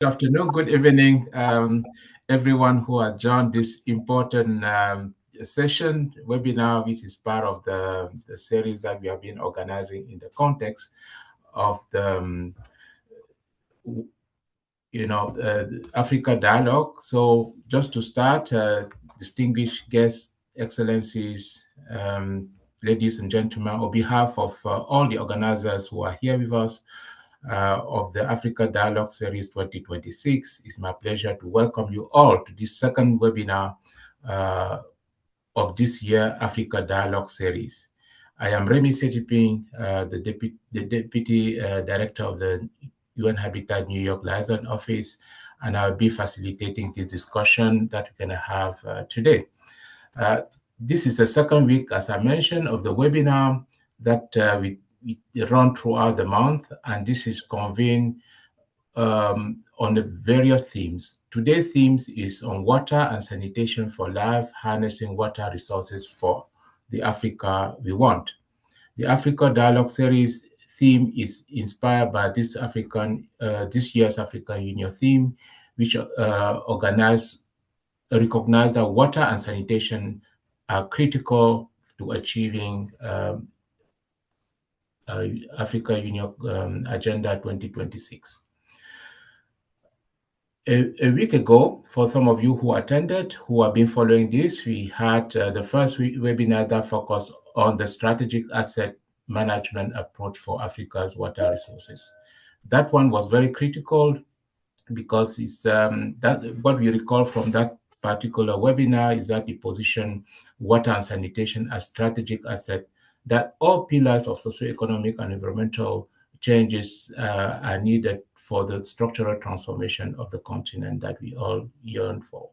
Good afternoon, good evening, everyone who has joined this important session webinar, which is part of the series that we have been organizing in the context of the, Africa Dialogue. So just to start, distinguished guests, excellencies, ladies and gentlemen, on behalf of all the organizers who are here with us, of the Africa Dialogue Series 2026. It's my pleasure to welcome you all to this second webinar of this year Africa Dialogue Series. I am Remy Setiping, the Deputy Director of the UN Habitat New York Liaison Office, and I'll be facilitating this discussion that we're going to have today. This is the second week, as I mentioned, of the webinar that we run throughout the month, and this is convened on the various themes. Today's themes is on water and sanitation for life, harnessing water resources for the Africa we want. The Africa Dialogue Series theme is inspired by this year's African Union theme, which recognize that water and sanitation are critical to achieving Africa Union Agenda 2026. A week ago, for some of you who attended, who have been following this, we had the first webinar that focused on the strategic asset management approach for Africa's water resources. That one was very critical because it's that what we recall from that particular webinar is that we position water and sanitation as strategic asset, that all pillars of socioeconomic and environmental changes are needed for the structural transformation of the continent that we all yearn for.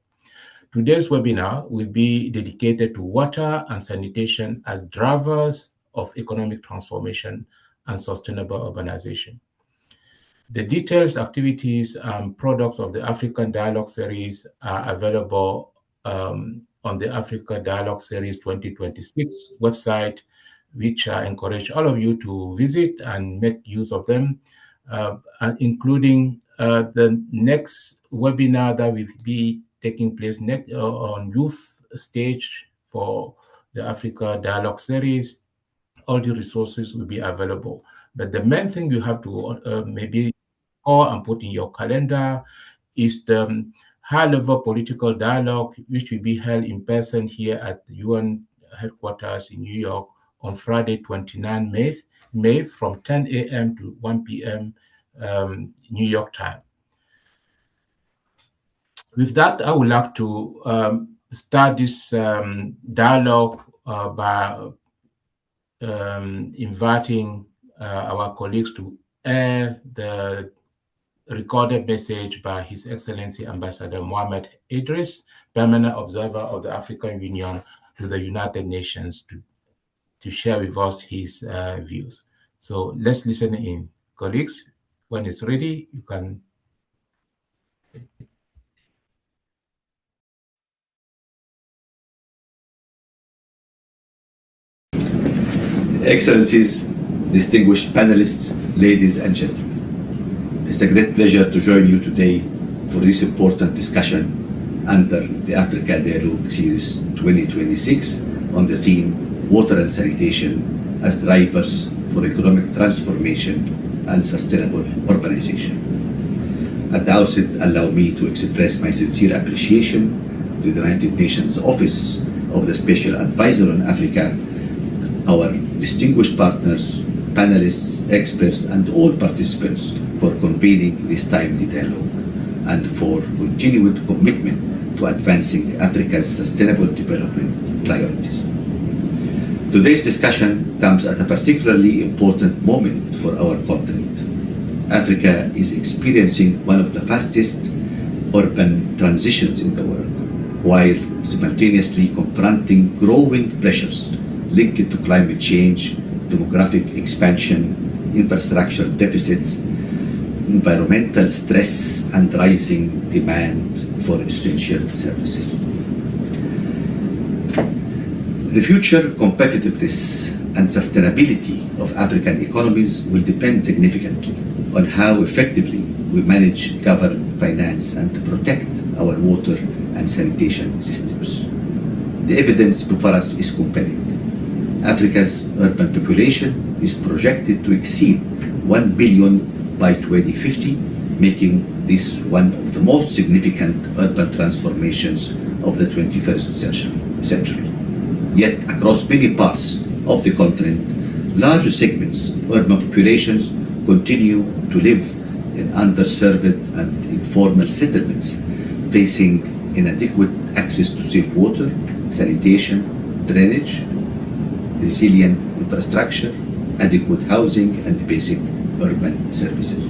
Today's webinar will be dedicated to water and sanitation as drivers of economic transformation and sustainable urbanization. The details, activities, and products of the African Dialogue Series are available on the Africa Dialogue Series 2026 website, which I encourage all of you to visit and make use of them, including the next webinar that will be taking place next on youth stage for the Africa Dialogue Series. All the resources will be available. But the main thing you have to maybe call and put in your calendar is the high-level political dialogue, which will be held in person here at the UN headquarters in New York on Friday, 29 May from 10 a.m. to 1 p.m. New York time. With that, I would like to start this dialogue by inviting our colleagues to air the recorded message by His Excellency Ambassador Mohamed Idris, Permanent Observer of the African Union to the United Nations, to share with us his views. So let's listen in. Colleagues, when it's ready, you can. Excellencies, distinguished panelists, ladies and gentlemen. It's a great pleasure to join you today for this important discussion under the Africa Dialogue Series 2026 on the theme Water and Sanitation as Drivers for Economic Transformation and Sustainable Urbanization. At the outset, allow me to express my sincere appreciation to the United Nations Office of the Special Advisor on Africa, our distinguished partners, panelists, experts, and all participants for convening this timely dialogue and for continued commitment to advancing Africa's sustainable development priorities. Today's discussion comes at a particularly important moment for our continent. Africa is experiencing one of the fastest urban transitions in the world, while simultaneously confronting growing pressures linked to climate change, demographic expansion, infrastructure deficits, environmental stress, and rising demand for essential services. The future competitiveness and sustainability of African economies will depend significantly on how effectively we manage, govern, finance, and protect our water and sanitation systems. The evidence before us is compelling. Africa's urban population is projected to exceed 1 billion by 2050, making this one of the most significant urban transformations of the 21st century. Yet, across many parts of the continent, large segments of urban populations continue to live in underserved and informal settlements, facing inadequate access to safe water, sanitation, drainage, resilient infrastructure, adequate housing, and basic urban services.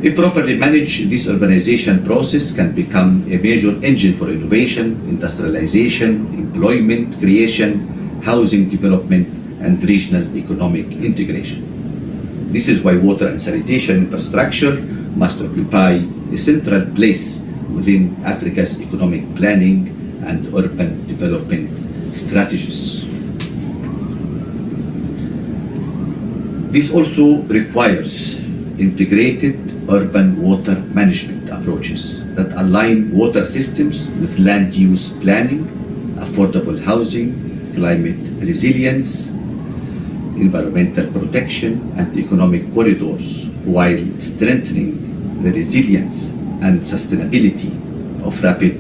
If properly managed, this urbanization process can become a major engine for innovation, industrialization, employment creation, housing development, and regional economic integration. This is why water and sanitation infrastructure must occupy a central place within Africa's economic planning and urban development strategies. This also requires integrated urban water management approaches that align water systems with land use planning, affordable housing, climate resilience, environmental protection, and economic corridors, while strengthening the resilience and sustainability of rapid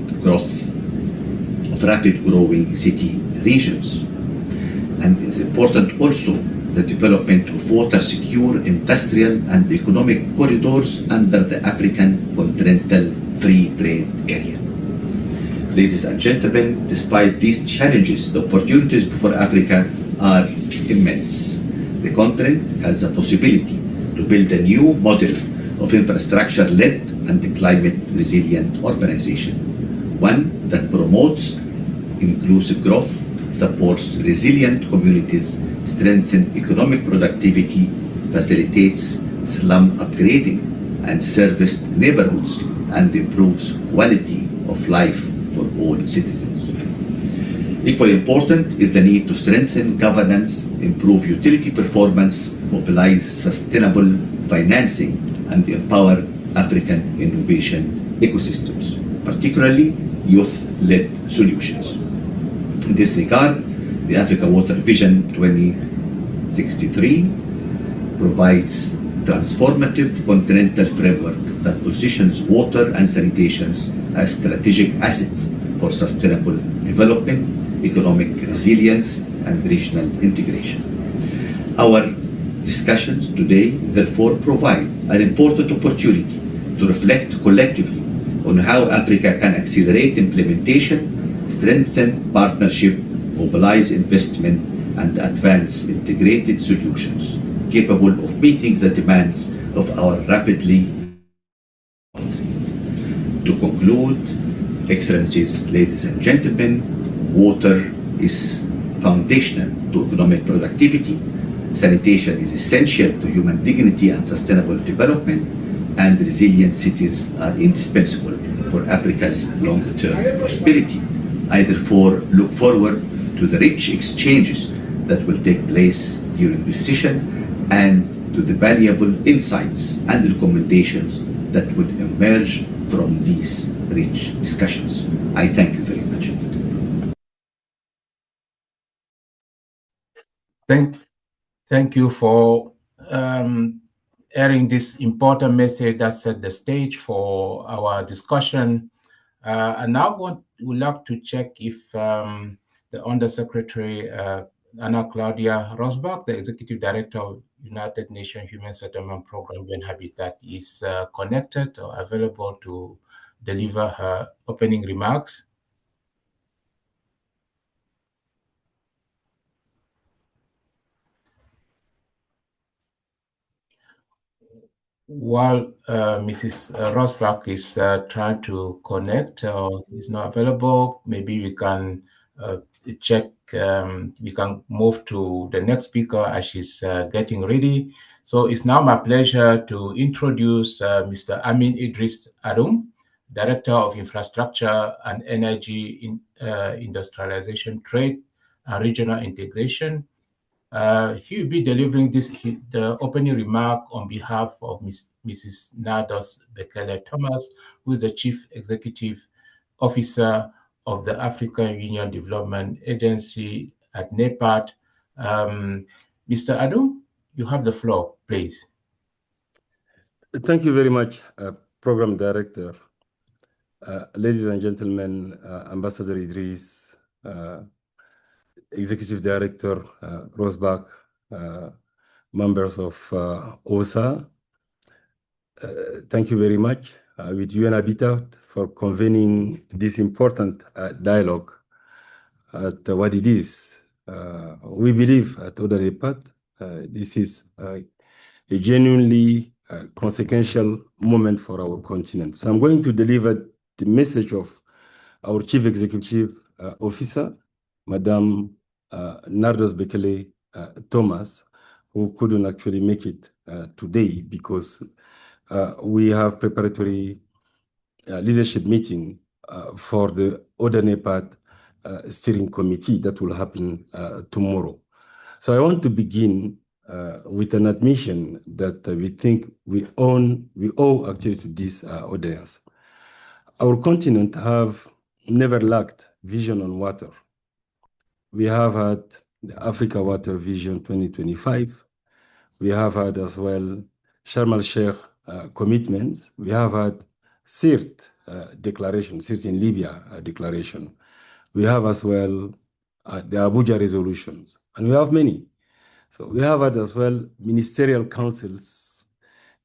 growing city regions. And it's important also the development of water-secure industrial and economic corridors under the African Continental Free Trade Area. Ladies and gentlemen, despite these challenges, the opportunities before Africa are immense. The continent has the possibility to build a new model of infrastructure-led and climate-resilient urbanization, one that promotes inclusive growth, supports resilient communities, strengthens economic productivity, facilitates slum upgrading and serviced neighborhoods, and improves quality of life for all citizens. Equally important is the need to strengthen governance, improve utility performance, mobilize sustainable financing, and empower African innovation ecosystems, particularly youth-led solutions. In this regard, the Africa Water Vision 2063 provides transformative continental framework that positions water and sanitation as strategic assets for sustainable development, economic resilience, and regional integration. Our discussions today therefore provide an important opportunity to reflect collectively on how Africa can accelerate implementation, strengthen partnership, mobilize investment, and advance integrated solutions capable of meeting the demands of our rapidly. To conclude, Excellencies, ladies and gentlemen, water is foundational to economic productivity, sanitation is essential to human dignity and sustainable development, and resilient cities are indispensable for Africa's long-term prosperity. I therefore look forward to the rich exchanges that will take place during this session and to the valuable insights and recommendations that will emerge from these rich discussions. I thank you very much. Thank you for airing this important message that set the stage for our discussion. And now would like to check if the Undersecretary Anna Claudia Rosbach, the Executive Director of United Nations Human Settlement Program UN Habitat, is connected or available to deliver her opening remarks. While Mrs. Rosbach is trying to connect or is not available, maybe we can check, we can move to the next speaker as she's getting ready. So it's now my pleasure to introduce Mr. Amin Idris Adum, Director of Infrastructure and Energy Industrialization, Trade and Regional Integration He will be delivering the opening remark on behalf of Mrs. Nardos Bekele Thomas, who is the Chief Executive Officer of the African Union Development Agency at NEPAD. Mr. Adum, you have the floor, please. Thank you very much, Program Director. Ladies and gentlemen, Ambassador Idris, Executive Director Rosbach, members of OSA, thank you very much with UN Habitat for convening this important dialogue at what it is. We believe at ODAREPAT this is a genuinely consequential moment for our continent. So I'm going to deliver the message of our Chief Executive Officer, Madame Nardos Bekele Thomas, who couldn't actually make it today because we have preparatory leadership meeting for the ODANEPAD steering committee that will happen tomorrow. So I want to begin with an admission that we think we owe actually to this audience. Our continent have never lacked vision on water. We have had the Africa Water Vision 2025. We have had as well Sharm el-Sheikh commitments. We have had CIRT declaration, CIRT in Libya declaration. We have as well the Abuja resolutions, and we have many. So we have had as well ministerial councils,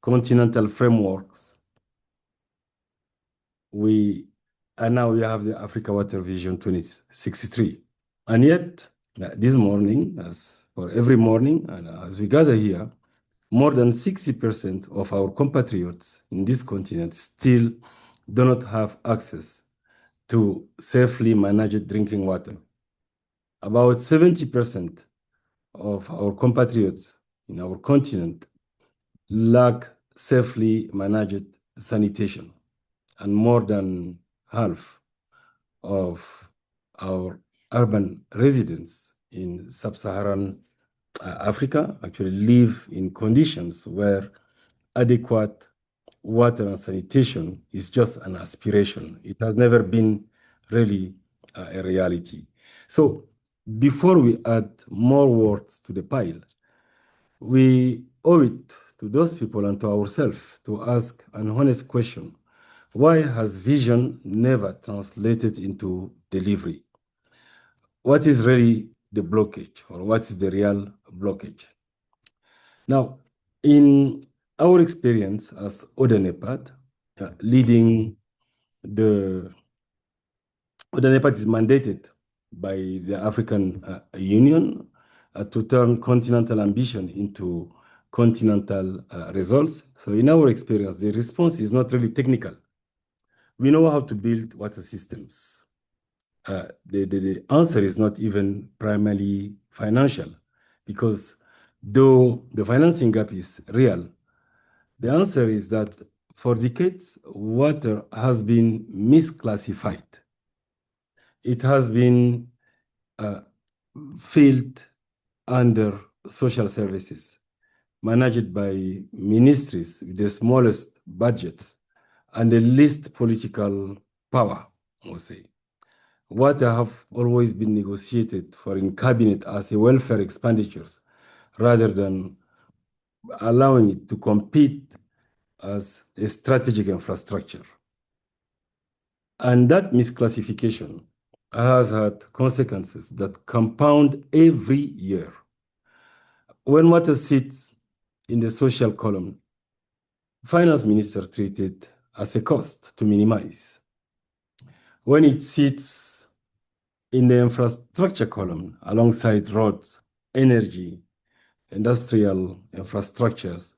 continental frameworks. Now we have the Africa Water Vision 2063. And yet, this morning, as for every morning, and as we gather here, more than 60% of our compatriots in this continent still do not have access to safely managed drinking water. About 70% of our compatriots in our continent lack safely managed sanitation, and more than half of our urban residents in sub-Saharan Africa actually live in conditions where adequate water and sanitation is just an aspiration. It has never been really a reality. So before we add more words to the pile, we owe it to those people and to ourselves to ask an honest question. Why has vision never translated into delivery? What is really the blockage, or what is the real blockage? Now, in our experience as ODANEPAD, leading the ODANEPAD is mandated by the African Union to turn continental ambition into continental results. So in our experience, the response is not really technical. We know how to build water systems. The answer is not even primarily financial, because though the financing gap is real, the answer is that for decades, water has been misclassified. It has been filled under social services, managed by ministries with the smallest budgets and the least political power, I would say. Water have always been negotiated for in cabinet as a welfare expenditures, rather than allowing it to compete as a strategic infrastructure. And that misclassification has had consequences that compound every year. When water sits in the social column, finance minister treat it as a cost to minimize. When it sits in the infrastructure column alongside roads, energy, industrial infrastructures,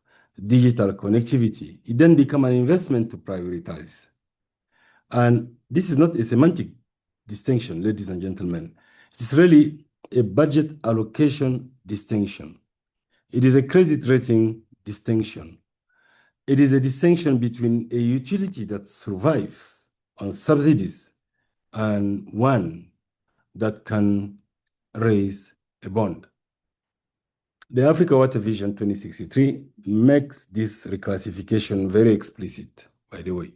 digital connectivity, it then becomes an investment to prioritize. And this is not a semantic distinction, ladies and gentlemen. It's really a budget allocation distinction. It is a credit rating distinction. It is a distinction between a utility that survives on subsidies and one that can raise a bond. The Africa Water Vision 2063 makes this reclassification very explicit, by the way.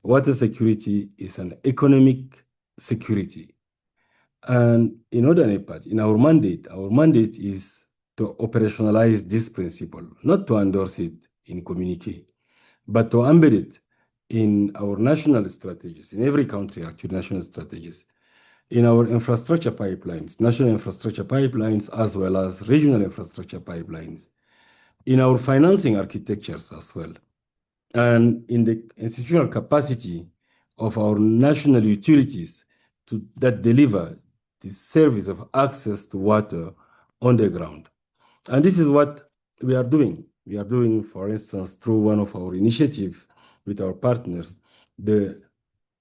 Water security is an economic security. And in other part, in our mandate is to operationalize this principle, not to endorse it in communique, but to embed it in our national strategies, in every country, actually, national strategies, in our infrastructure pipelines, national infrastructure pipelines, as well as regional infrastructure pipelines, in our financing architectures as well, and in the institutional capacity of our national utilities that deliver the service of access to water on the ground. And this is what we are doing. We are doing, for instance, through one of our initiatives with our partners, the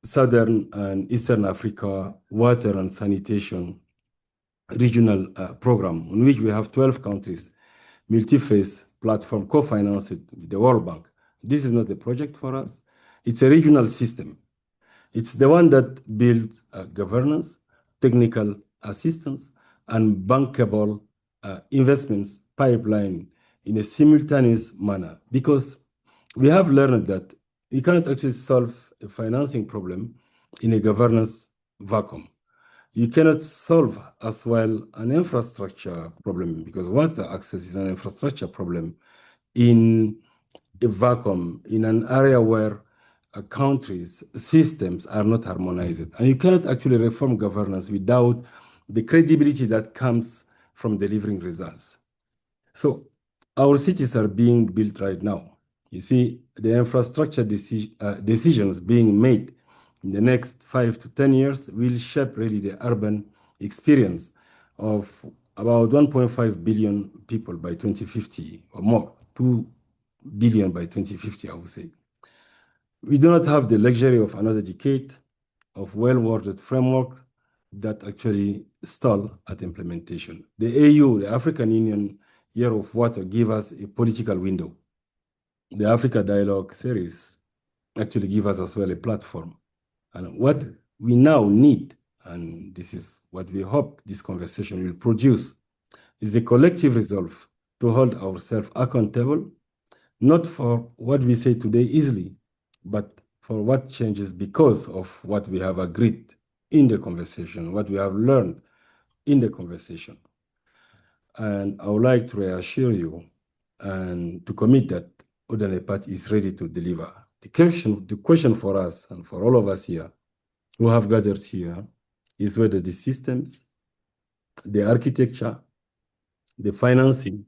Southern and Eastern Africa Water and Sanitation Regional Program, in which we have 12 countries, multi-phase platform co-financed with the World Bank. This is not a project for us. It's a regional system. It's the one that builds governance, technical assistance, and bankable investments pipeline in a simultaneous manner, because we have learned that you cannot actually solve a financing problem in a governance vacuum. You cannot solve as well an infrastructure problem, because water access is an infrastructure problem in a vacuum, in an area where countries' systems are not harmonized. And you cannot actually reform governance without the credibility that comes from delivering results. So our cities are being built right now. You see, the infrastructure decisions being made in the next 5 to 10 years will shape really the urban experience of about 1.5 billion people by 2050 or more, 2 billion by 2050, I would say. We do not have the luxury of another decade of well-worded framework that actually stall at implementation. The AU, the African Union Year of Water, gave us a political window. The Africa Dialogue series actually give us as well a platform. And what we now need, and this is what we hope this conversation will produce, is a collective resolve to hold ourselves accountable, not for what we say today easily, but for what changes because of what we have agreed in the conversation, what we have learned in the conversation. And I would like to reassure you and to commit that Odanepat is ready to deliver. The question for us and for all of us here who have gathered here is whether the systems, the architecture, the financing,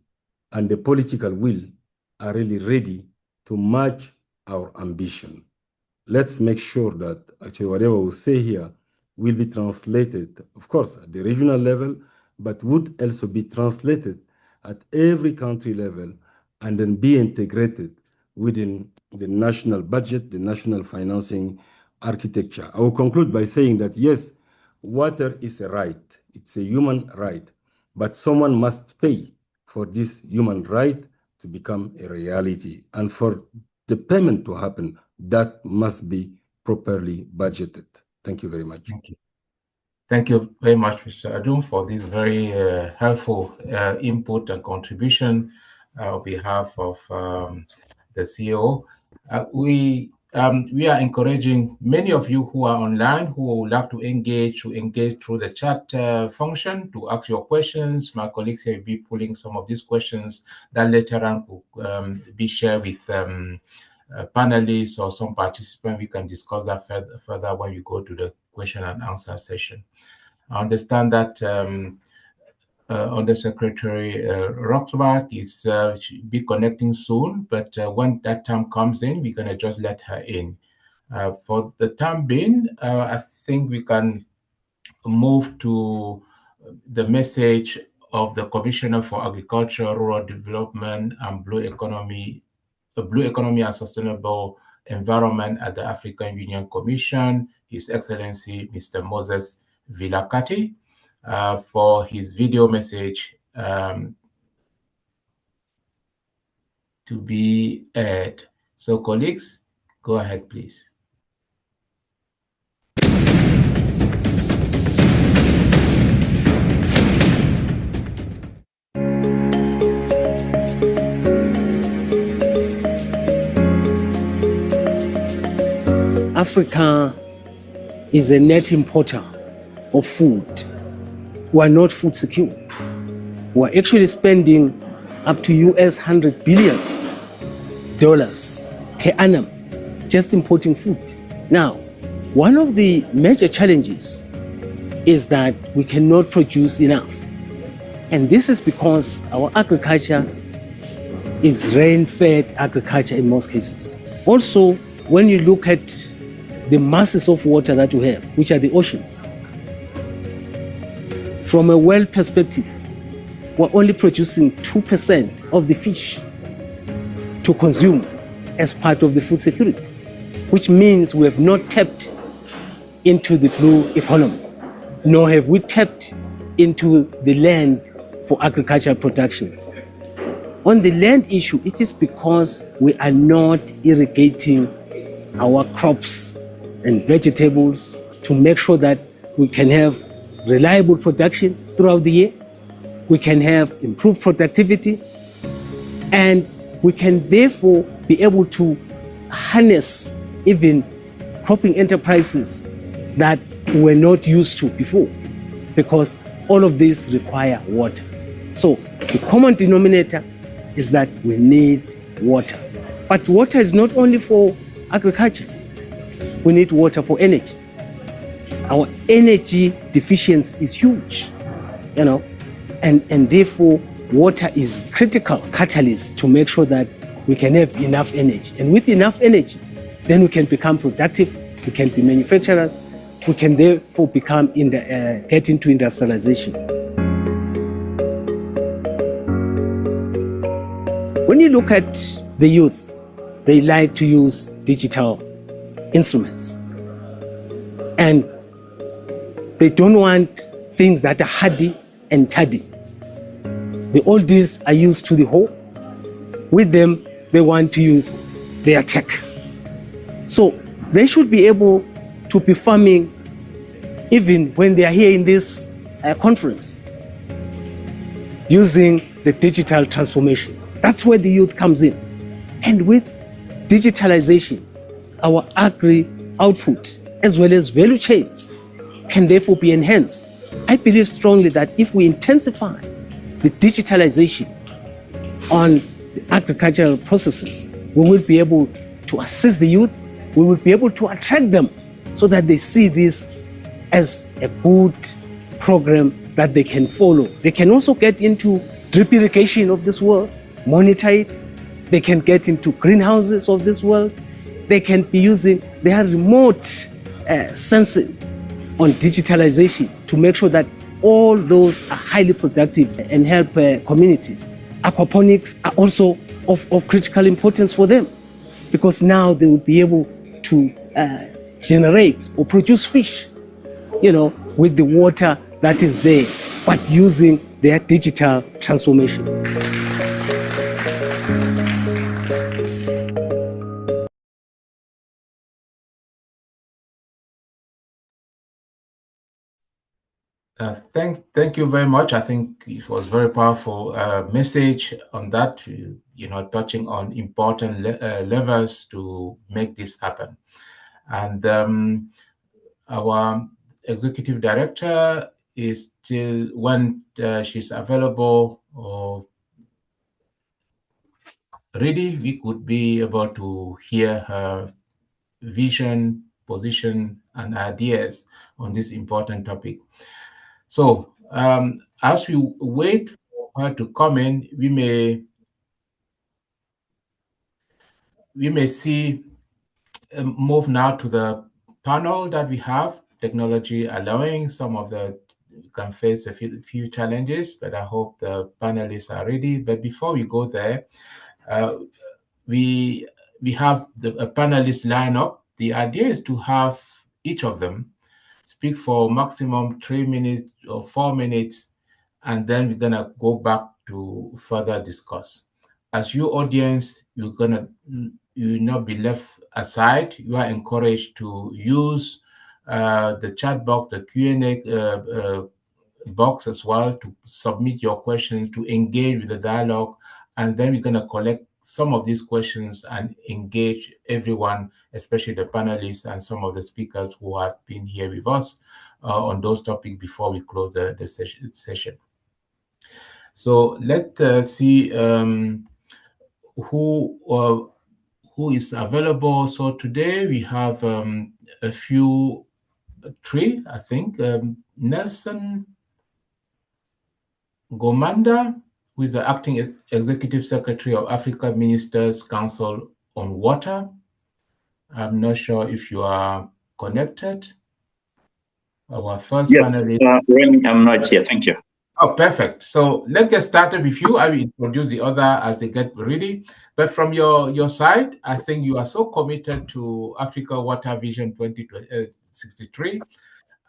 and the political will are really ready to match our ambition. Let's make sure that actually whatever we say here will be translated, of course, at the regional level, but would also be translated at every country level and then be integrated within the national budget, the national financing architecture. I will conclude by saying that yes, water is a right, it's a human right, but someone must pay for this human right to become a reality. And for the payment to happen, that must be properly budgeted. Thank you very much. Thank you. Thank you very much, Mr. Adum, for this very helpful input and contribution on behalf of the CEO. We are encouraging many of you who are online who would like to engage through the chat function to ask your questions. My colleagues here will be pulling some of these questions that later on could be shared with panelists or some participants. We can discuss that further when we go to the question and answer session. I understand that Undersecretary Roxbart is should be connecting soon, but when that time comes in, we're going to just let her in. For the time being, I think we can move to the message of the Commissioner for Agriculture, Rural Development, and Blue Economy and Sustainable Environment at the African Union Commission, His Excellency Mr. Moses Vilakati, for his video message to be aired. So colleagues, go ahead, please. Africa is a net importer of food. We are not food secure. We are actually spending up to $100 billion per annum just importing food. Now, one of the major challenges is that we cannot produce enough. And this is because our agriculture is rain-fed agriculture in most cases. Also, when you look at the masses of water that we have, which are the oceans, from a well perspective, we're only producing 2% of the fish to consume as part of the food security, which means we have not tapped into the blue economy, nor have we tapped into the land for agricultural production. On the land issue, it is because we are not irrigating our crops and vegetables to make sure that we can have reliable production throughout the year, we can have improved productivity, and we can therefore be able to harness even cropping enterprises that we're not used to before, because all of these require water. So the common denominator is that we need water. But water is not only for agriculture. We need water for energy. Our energy deficiency is huge, and therefore water is critical catalyst to make sure that we can have enough energy. And with enough energy, then we can become productive, we can be manufacturers, we can therefore get into industrialization. When you look at the youth, they like to use digital instruments. And they don't want things that are hardy and tardy. The oldies are used to the whole. With them, they want to use their tech. So they should be able to be farming even when they are here in this conference, using the digital transformation. That's where the youth comes in. And with digitalization, our agri output as well as value chains can therefore be enhanced. I believe strongly that if we intensify the digitalization on the agricultural processes, we will be able to assist the youth, we will be able to attract them so that they see this as a good program that they can follow. They can also get into drip irrigation of this world, monitor it. They can get into greenhouses of this world. They can be using their remote sensing on digitalization to make sure that all those are highly productive and help communities. Aquaponics are also of critical importance for them, because now they will be able to generate or produce fish, with the water that is there, but using their digital transformation. Thank you very much. I think it was very powerful message on that, touching on important levers to make this happen. And our executive director is still, when she's available or ready, we could be able to hear her vision, position, and ideas on this important topic. So as we wait for her to come in, we may see move now to the panel that we have, technology allowing. Some of the can face a few challenges, but I hope the panelists are ready. But before we go there, we have a panelist lineup. The idea is to have each of them speak for maximum 3 minutes or 4 minutes, and then we're gonna go back to further discuss. As you audience, you will not be left aside. You are encouraged to use the chat box, the Q&A box as well, to submit your questions, to engage with the dialogue, and then we're gonna collect some of these questions and engage everyone, especially the panelists and some of the speakers who have been here with us on those topics before we close the session. So let's see who is available. So today we have a few, three, I think. Nelson Gomanda, who is the Acting Executive Secretary of Africa Ministers Council on Water. I'm not sure if you are connected. Our first panelist. Remy, I'm not here. Thank you. Oh, perfect. So let's get started with you. I will introduce the other as they get ready. But from your side, I think you are so committed to Africa Water Vision 2063,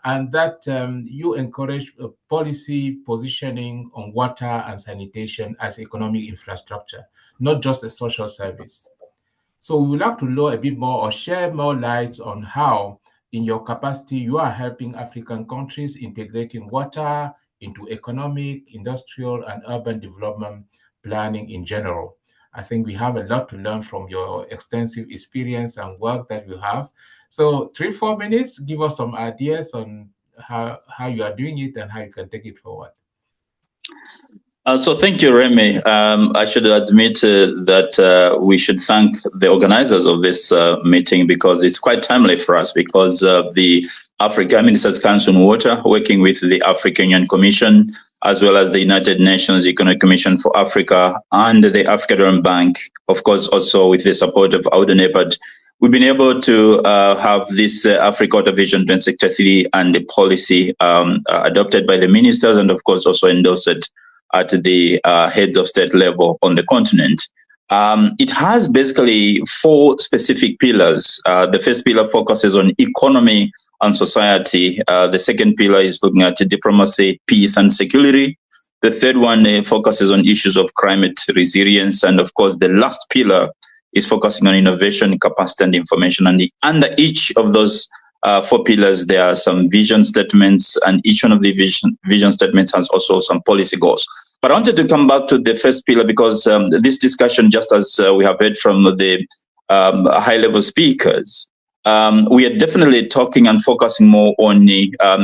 and that you encourage policy positioning on water and sanitation as economic infrastructure, not just a social service. So we would like to know a bit more or share more light on how, in your capacity, you are helping African countries integrating water into economic, industrial, and urban development planning in general. I think we have a lot to learn from your extensive experience and work that you have. So 3-4 minutes, give us some ideas on how you are doing it and how you can take it forward. So thank you, Remy. I should admit that we should thank the organizers of this meeting, because it's quite timely for us, because the Africa Ministers Council on Water, working with the African Union Commission, as well as the United Nations Economic Commission for Africa and the Africa Development Bank, of course, also with the support of UNEPAD, we've been able to have this Africa Water Vision 2063 and the policy adopted by the ministers, and of course also endorsed at the heads of state level on the continent. It has basically 4 specific pillars. The first pillar focuses on economy and society. The second pillar is looking at diplomacy, peace, and security. The third one focuses on issues of climate resilience. And of course, the last pillar is focusing on innovation, capacity, and information. And under each of those 4 pillars, there are some vision statements, and each one of the vision statements has also some policy goals. But I wanted to come back to the first pillar, because this discussion, just as we have heard from the high-level speakers, we are definitely talking and focusing more on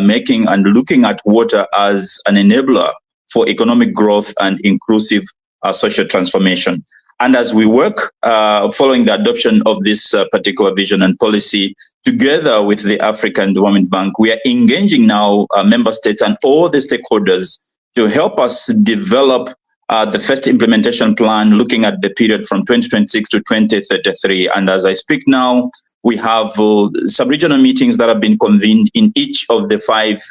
making and looking at water as an enabler for economic growth and inclusive social transformation. And as we work following the adoption of this particular vision and policy, together with the African Development Bank, we are engaging now member states and all the stakeholders to help us develop the first implementation plan, looking at the period from 2026 to 2033. And as I speak now, we have sub-regional meetings that have been convened in each of the 5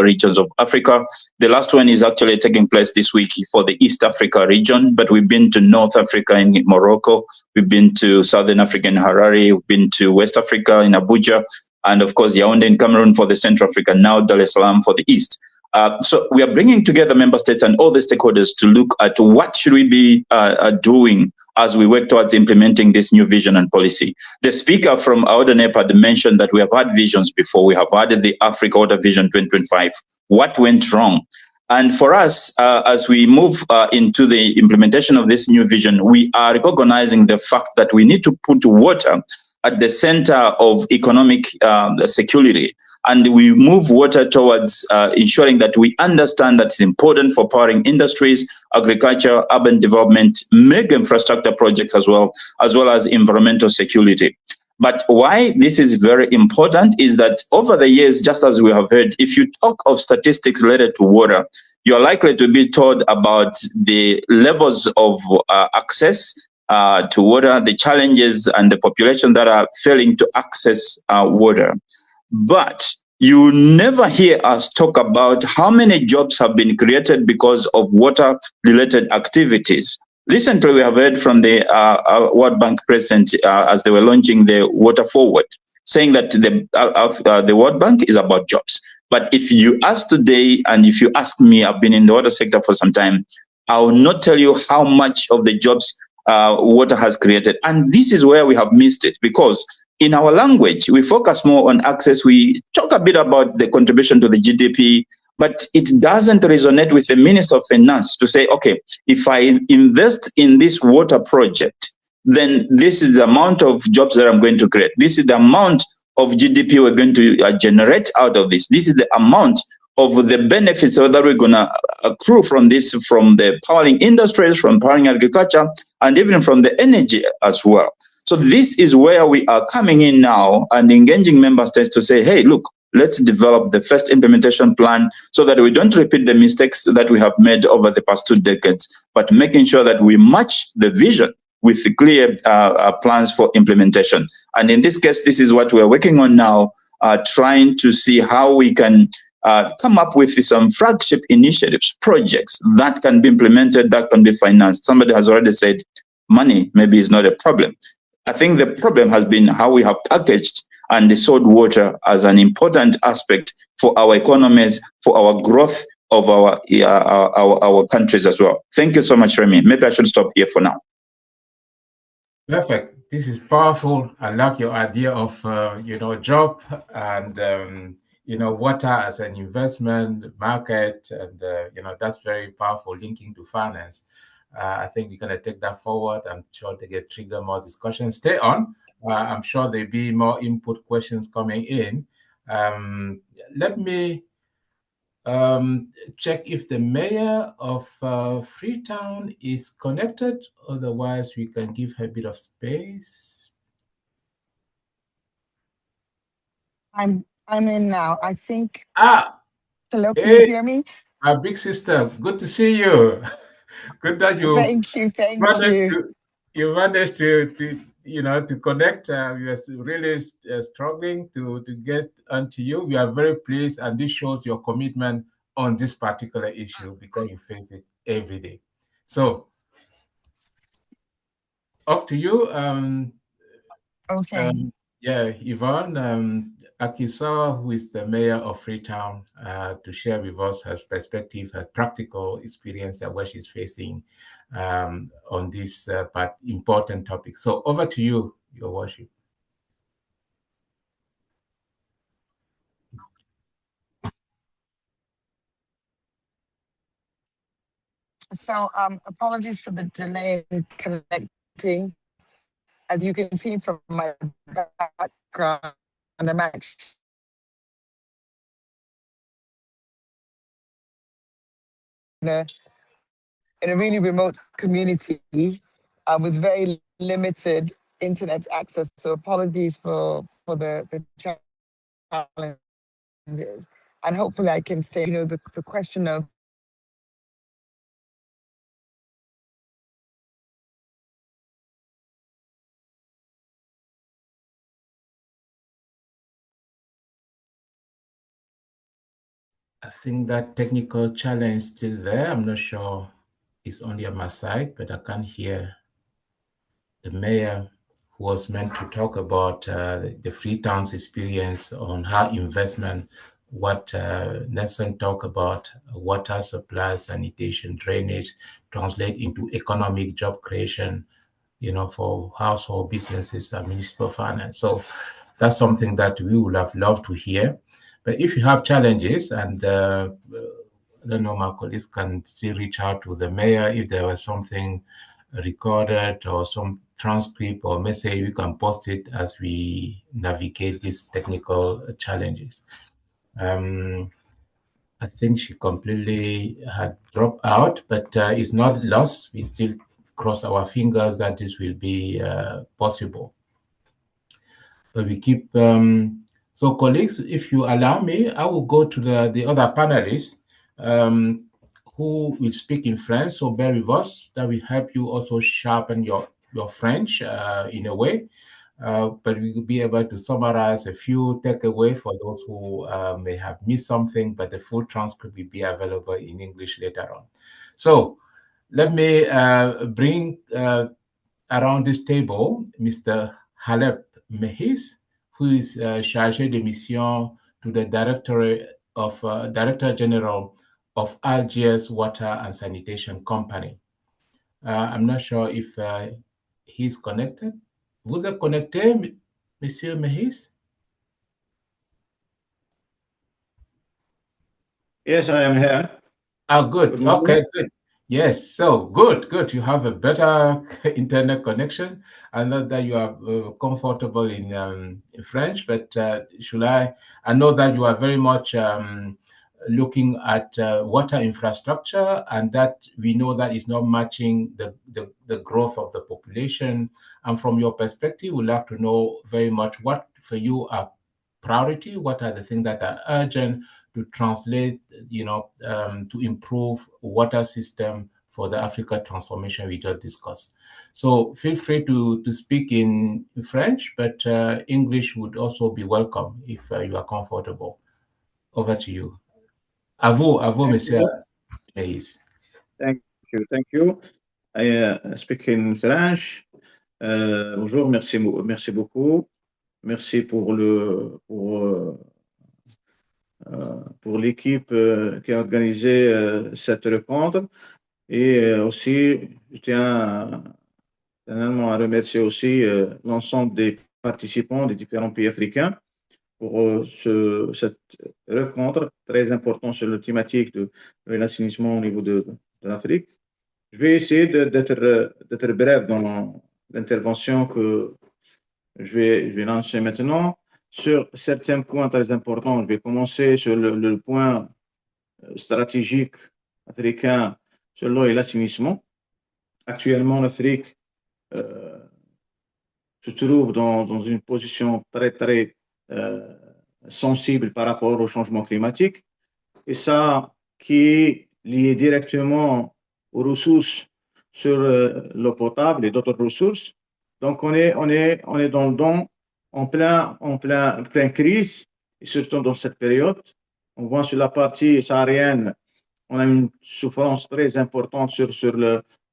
regions of Africa. The last one is actually taking place this week for the East Africa region, but we've been to North Africa in Morocco, we've been to Southern Africa in Harare, we've been to West Africa in Abuja, and of course Yaoundé in Cameroon for the Central Africa, now Dar es Salaam for the East. So we are bringing together member states and all the stakeholders to look at what should we be doing as we work towards implementing this new vision and policy. The speaker from UNEPAD mentioned that we have had visions before. We have had the Africa Water Vision 2025. What went wrong? And for us, as we move into the implementation of this new vision, we are recognizing the fact that we need to put water at the center of economic security. And we move water towards ensuring that we understand that it's important for powering industries, agriculture, urban development, mega infrastructure projects as well as environmental security. But why this is very important is that over the years, just as we have heard, if you talk of statistics related to water, you're likely to be told about the levels of access to water, the challenges and the population that are failing to access water. But you never hear us talk about how many jobs have been created because of water-related activities. Recently, we have heard from the World Bank president as they were launching the Water Forward, saying that the World Bank is about jobs. But if you ask today, and if you ask me, I've been in the water sector for some time, I will not tell you how much of the jobs water has created. And this is where we have missed it, because in our language, we focus more on access. We talk a bit about the contribution to the GDP, but it doesn't resonate with the Minister of Finance to say, okay, if I invest in this water project, then this is the amount of jobs that I'm going to create. This is the amount of GDP we're going to generate out of this. This is the amount of the benefits that we're going to accrue from this, from the powering industries, from powering agriculture, and even from the energy as well. So this is where we are coming in now and engaging member states to say, hey, look, let's develop the first implementation plan so that we don't repeat the mistakes that we have made over the past 2 decades, but making sure that we match the vision with the clear plans for implementation. And in this case, this is what we're working on now, trying to see how we can come up with some flagship initiatives, projects that can be implemented, that can be financed. Somebody has already said money maybe is not a problem. I think the problem has been how we have packaged and sold water as an important aspect for our economies, for our growth of our countries as well. Thank you so much, Remy. Maybe I should stop here for now. Perfect. This is powerful. I like your idea of job and water as an investment market, and that's very powerful, linking to finance. I think we're going to take that forward. I'm sure they get trigger more discussion. Stay on. I'm sure there'll be more input questions coming in. Let me check if the mayor of Freetown is connected. Otherwise, we can give her a bit of space. I'm in now. I think. Hello, can hey, you hear me? Our big sister, good to see you. Good that you. Thank you. You managed to connect. We are really struggling to get onto you. We are very pleased, and this shows your commitment on this particular issue because you face it every day. So, up to you. Okay. Yvonne Akisawa, who is the mayor of Freetown, to share with us her perspective, her practical experience and what she's facing on this important topic. So over to you, Your Worship. So apologies for the delay in connecting. As you can see from my background, I'm actually in a really remote community with very limited internet access. So apologies for the challenges. And hopefully I can stay, the question of I think that technical challenge is still there. I'm not sure it's only on my side, but I can't hear the mayor who was meant to talk about the Freetown's experience on how investment, what Nelson talked about, water supply, sanitation, drainage, translate into economic job creation, for household businesses and municipal finance. So that's something that we would have loved to hear. But if you have challenges, and I don't know, my colleagues can still reach out to the mayor if there was something recorded or some transcript or message, we can post it as we navigate these technical challenges. I think she completely had dropped out, but it's not lost. We still cross our fingers that this will be possible. But we keep. So, colleagues, if you allow me, I will go to the other panelists who will speak in French. So bear with us. That will help you also sharpen your French in a way. But we will be able to summarize a few takeaways for those who may have missed something, but the full transcript will be available in English later on. So let me bring around this table Mr. Halep Mehis, who is chargé de mission to the Director General of Algiers Water and Sanitation Company. I'm not sure if he's connected. Vous êtes connecté, Monsieur Mehis? Yes, I am here. Oh, good. Okay, good. Yes, so good. You have a better internet connection. I know that you are comfortable in French, but should I know that you are very much looking at water infrastructure, and that we know that is not matching the growth of the population. And from your perspective, we'd like to know very much what for you are priority, what are the things that are urgent to translate, to improve water system for the Africa transformation we just discussed. So feel free to speak in French, but English would also be welcome if you are comfortable. Over to you. À vous, Thank monsieur you. Hayes. Thank you. I speak in French. Bonjour, merci beaucoup. Merci pour l'équipe qui a organisé cette rencontre. Et aussi, je tiens à remercier aussi l'ensemble des participants des différents pays africains pour cette rencontre très importante sur la thématique de l'assainissement au niveau de l'Afrique. Je vais essayer d'être bref dans l'intervention que je vais lancer maintenant. Sur certains points très importants, je vais commencer sur le point stratégique africain sur l'eau et l'assainissement. Actuellement, l'Afrique se trouve dans une position très sensible par rapport au changement climatique, et ça qui est lié directement aux ressources sur l'eau potable et d'autres ressources. Donc on est en plein crise, et surtout dans cette période. On voit sur la partie saharienne, on a une souffrance très importante sur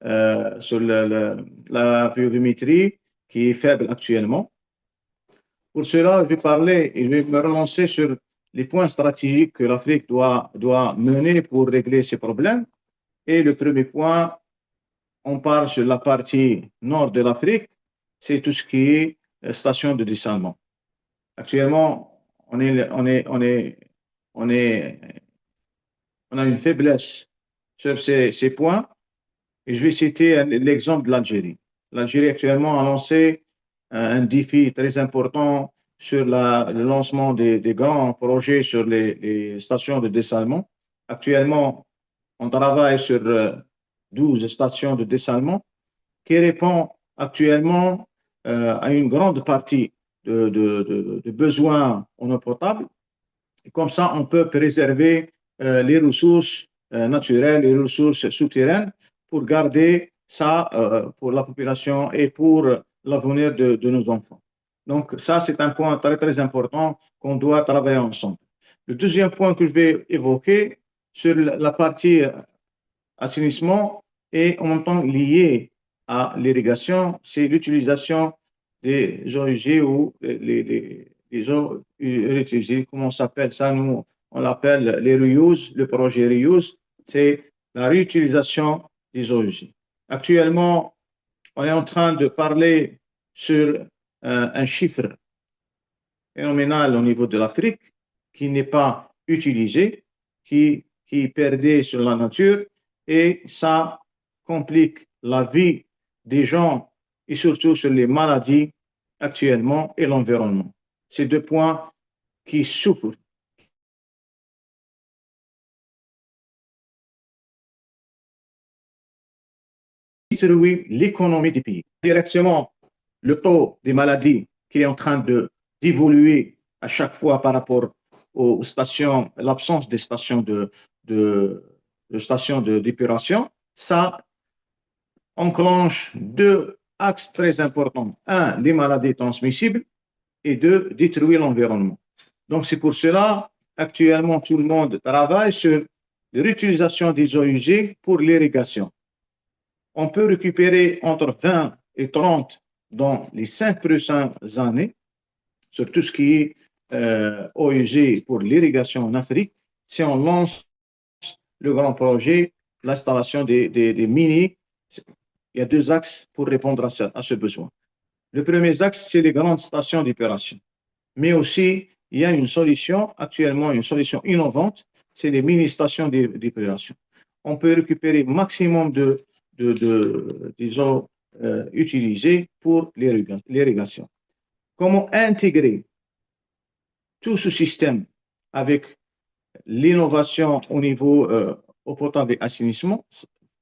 la pluviométrie qui est faible actuellement. Pour cela, je vais parler et je vais me relancer sur les points stratégiques que l'Afrique doit mener pour régler ces problèmes. Et le premier point, on parle sur la partie nord de l'Afrique, c'est tout ce qui est station de dessalement. Actuellement, on a une faiblesse sur ces points. Et je vais citer l'exemple de l'Algérie. L'Algérie actuellement a lancé un défi très important sur le lancement des grands projets sur les stations de dessalement. Actuellement, on travaille sur 12 stations de dessalement qui répondent actuellement à une grande partie de besoins en eau potable. Et comme ça, on peut préserver les ressources naturelles, les ressources souterraines pour garder ça pour la population et pour l'avenir de nos enfants. Donc ça, c'est un point très important qu'on doit travailler ensemble. Le deuxième point que je vais évoquer sur la partie assainissement et en même temps lié à l'irrigation, c'est l'utilisation des eaux usées ou les eaux réutilisées. Comment on s'appelle ça? Nous, on l'appelle les reuse, le projet reuse, c'est la réutilisation des eaux usées. Actuellement, on est en train de parler sur un chiffre phénoménal au niveau de l'Afrique qui n'est pas utilisé, qui perdait sur la nature, et ça complique la vie des gens et surtout sur les maladies actuellement et l'environnement. C'est deux points qui souffrent. Détruire l'économie du pays. Directement, le taux des maladies qui est en train d'évoluer à chaque fois par rapport aux stations, l'absence des stations stations d'épuration, ça enclenche deux axes très importants. Un, les maladies transmissibles, et deux, détruire l'environnement. Donc c'est pour cela, actuellement, tout le monde travaille sur l'utilisation des eaux usées pour l'irrigation. On peut récupérer entre 20 et 30 dans les 5 prochaines années sur tout ce qui est eau usée pour l'irrigation en Afrique, si on lance le grand projet, l'installation des mini. Il y a deux axes pour répondre à ce besoin. Le premier axe, c'est les grandes stations d'épuration. Mais aussi, il y a une solution, actuellement une solution innovante, c'est les mini-stations d'épuration. on peut récupérer maximum des eaux utilisées pour l'irrigation. Comment intégrer tout ce système avec l'innovation au niveau eau potable et assainissement,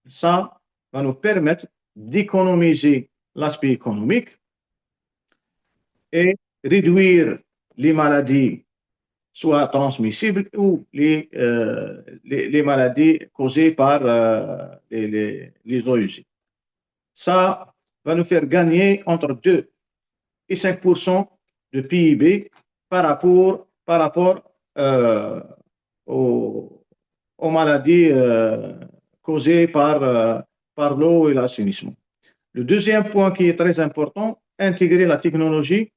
ça va nous permettre d'économiser l'aspect économique et réduire les maladies soit transmissibles ou les maladies causées par les eaux usées. Ça va nous faire gagner entre 2 et 5% de PIB par rapport aux maladies causées par l'eau et l'assainissement. Le deuxième point qui est très important, intégrer la technologie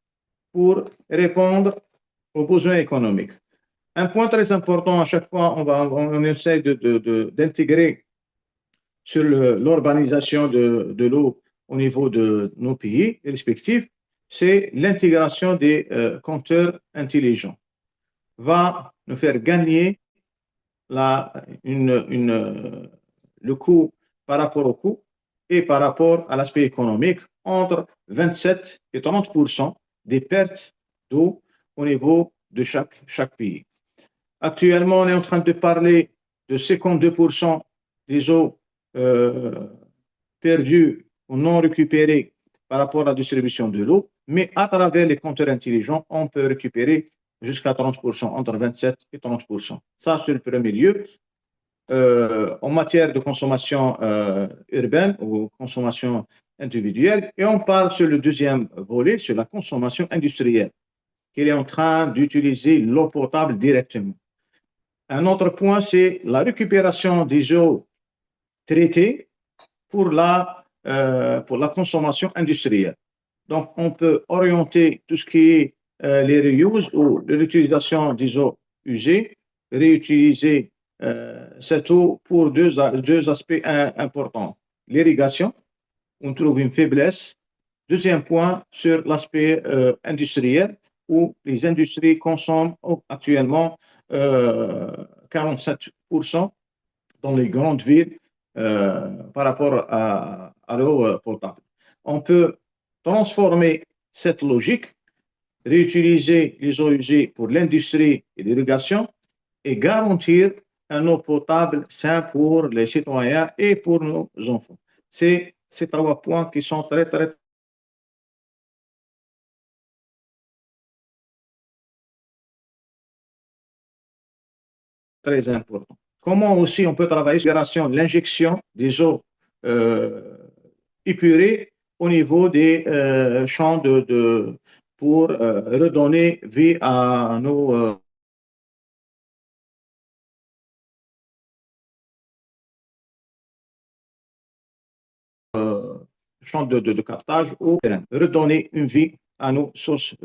pour répondre aux besoins économiques. Un point très important, à chaque fois, on essaie d'intégrer sur l'urbanisation de l'eau au niveau de nos pays respectifs, c'est l'intégration des compteurs intelligents. Va nous faire gagner le coût par rapport au coût et par rapport à l'aspect économique entre 27 et 30% des pertes d'eau au niveau de chaque pays. Actuellement, on est en train de parler de 52% des eaux perdues ou non récupérées par rapport à la distribution de l'eau, mais à travers les compteurs intelligents, on peut récupérer jusqu'à 30%, entre 27 et 30%. Ça, c'est le premier lieu. En matière de consommation urbaine ou consommation individuelle, et on parle sur le deuxième volet, sur la consommation industrielle, qui est en train d'utiliser l'eau potable directement. Un autre point, c'est la récupération des eaux traitées pour la consommation industrielle. Donc, on peut orienter tout ce qui est les reuse ou l'utilisation des eaux usées, réutiliser cette eau pour deux aspects importants. L'irrigation, on trouve une faiblesse. Deuxième point, sur l'aspect industriel, où les industries consomment actuellement 47% dans les grandes villes par rapport à l'eau potable. On peut transformer cette logique, réutiliser les eaux usées pour l'industrie et l'irrigation et garantir un eau potable sain pour les citoyens et pour nos enfants. C'est ces trois points qui sont très, très très important. Comment aussi on peut travailler sur l'injection des eaux épurées au niveau des champs pour redonner vie à nos champs de captage ou redonner une vie à nos sources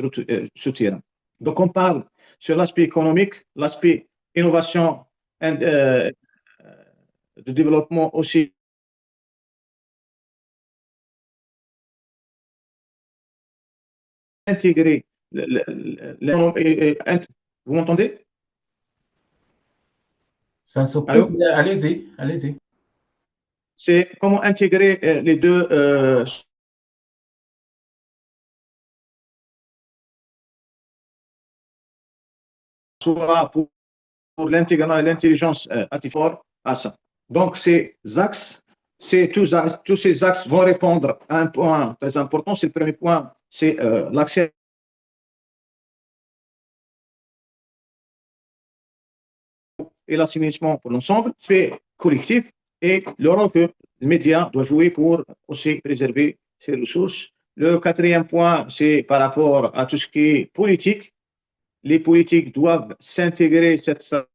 souterraines. Donc on parle sur l'aspect économique, l'aspect innovation de développement aussi. Intégrer vous m'entendez? Ça se coupe, mais allez-y, allez-y. C'est comment intégrer les deux soit pour l'intégration et l'intelligence artificielle à ça. Donc, ces axes, tous ces axes vont répondre à un point très important. C'est le premier point, c'est l'accès et l'assainissement pour l'ensemble, fait collectif et le rôle que le média doit jouer pour aussi préserver ses ressources. Le quatrième point, c'est par rapport à tout ce qui est politique. Les politiques doivent s'intégrer cette stratégie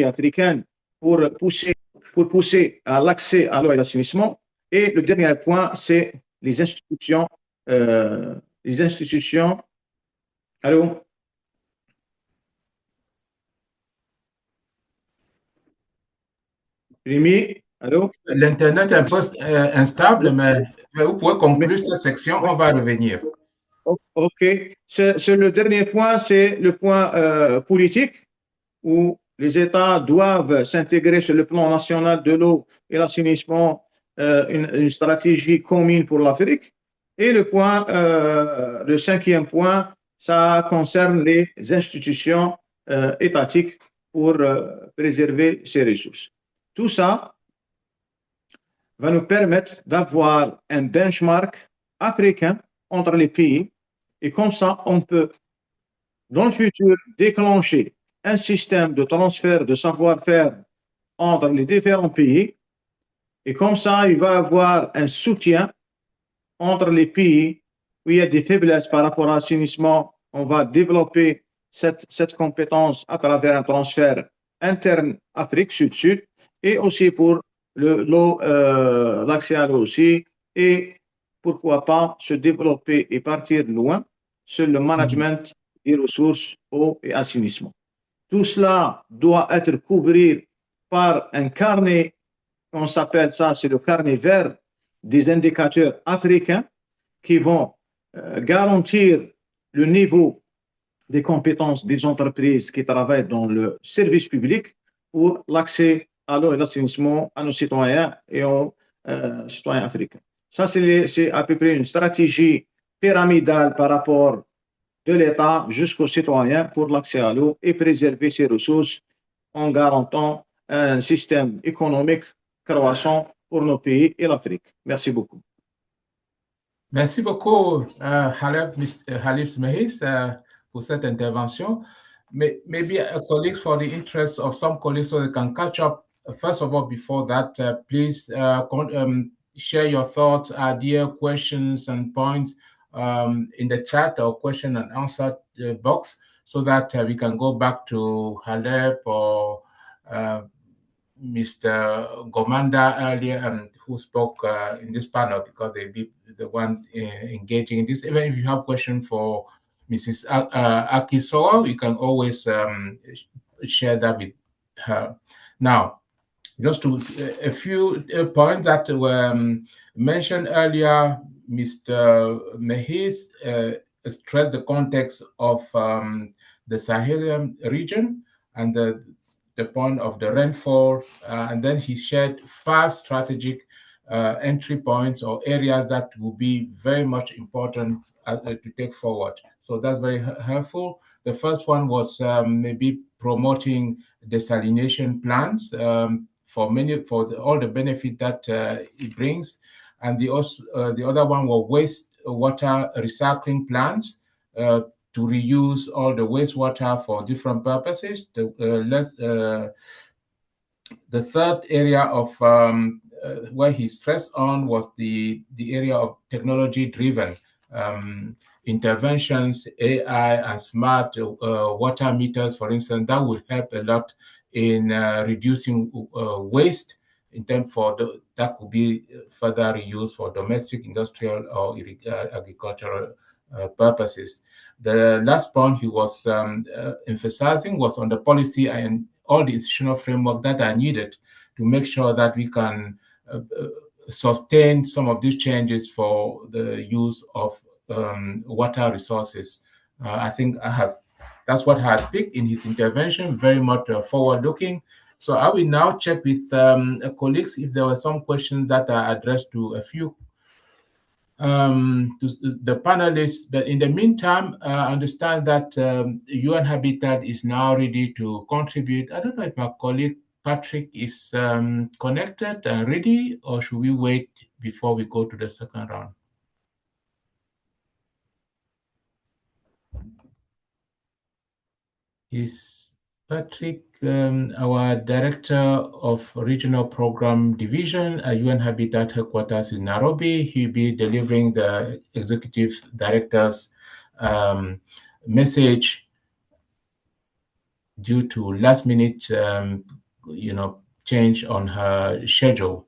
africaine pour pousser à l'accès à l'eau et l'assainissement. Et le dernier point, c'est les institutions. Allô? Rémi, allô? L'Internet est un peu instable, mais vous pouvez conclure cette section, on va revenir. OK. Le dernier point, c'est le point politique, où les États doivent s'intégrer sur le plan national de l'eau et l'assainissement, une stratégie commune pour l'Afrique. Et le cinquième point, ça concerne les institutions étatiques pour préserver ces ressources. Tout ça va nous permettre d'avoir un benchmark africain entre les pays, et comme ça, on peut, dans le futur, déclencher un système de transfert de savoir-faire entre les différents pays, et comme ça, il va y avoir un soutien entre les pays où il y a des faiblesses par rapport à l'assainissement. On va développer cette compétence à travers un transfert interne Afrique Sud-Sud, et aussi pour l'eau, l'accès à l'eau aussi, et pourquoi pas se développer et partir loin sur le management des ressources, eau et assainissement. Tout cela doit être couvert par un carnet, on s'appelle ça, c'est le carnet vert des indicateurs africains, qui vont garantir le niveau des compétences des entreprises qui travaillent dans le service public pour l'accès à l'eau et l'assainissement à nos citoyens et aux citoyens africains. Ça, c'est à peu près une stratégie pyramidale par rapport de l'État jusqu'aux citoyens pour l'accès à l'eau et préserver ces ressources en garantissant un système économique croissant pour nos pays et l'Afrique. Merci beaucoup. Merci beaucoup, Halif Mehis, pour cette intervention. Maybe colleagues, for the interest of some colleagues, so they can catch up. First of all, before that, please share your thoughts, ideas, questions, and points in the chat or question and answer box, so that we can go back to Halep or Mr. Gomanda earlier, who spoke in this panel, because they'll be the one engaging in this. Even if you have questions for Mrs. Akisoa, you can always share that with her. Now, just to a few points that were mentioned earlier, Mr. Mehis stressed the context of the Sahelian region and the point of the rainfall, and then he shared 5 strategic entry points or areas that will be very much important to take forward. So that's very helpful. The first one was maybe promoting desalination plants for all the benefit that it brings, and the other one was wastewater recycling plants to reuse all the wastewater for different purposes. The third area of where he stressed on was the area of technology-driven interventions, AI and smart water meters, for instance, that would help a lot in reducing waste in terms that could be further reused for domestic, industrial, or agricultural purposes. The last point he was emphasizing was on the policy and all the institutional framework that are needed to make sure that we can sustain some of these changes for the use of water resources. I think that's what I had picked in his intervention, very much forward-looking. So I will now check with colleagues if there were some questions that are addressed to a few to the panelists. But in the meantime, I understand that UN Habitat is now ready to contribute. I don't know if my colleague Patrick is connected and ready, or should we wait before we go to the second round? Is Patrick, our Director of Regional Program Division at UN Habitat Headquarters in Nairobi. He'll be delivering the Executive Director's message due to last-minute, change on her schedule.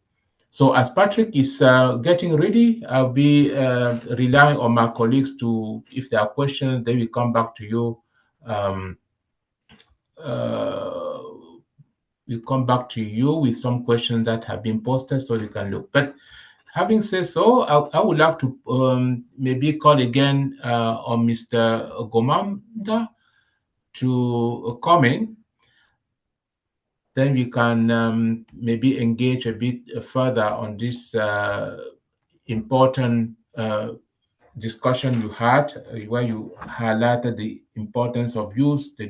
So as Patrick is getting ready, I'll be relying on my colleagues to, if there are questions, they will come back to you. We'll come back to you with some questions that have been posted so you can look. But having said so, I would like to maybe call again on Mr. Gomanda to comment. Then we can maybe engage a bit further on this important discussion you had, where you highlighted the importance of use the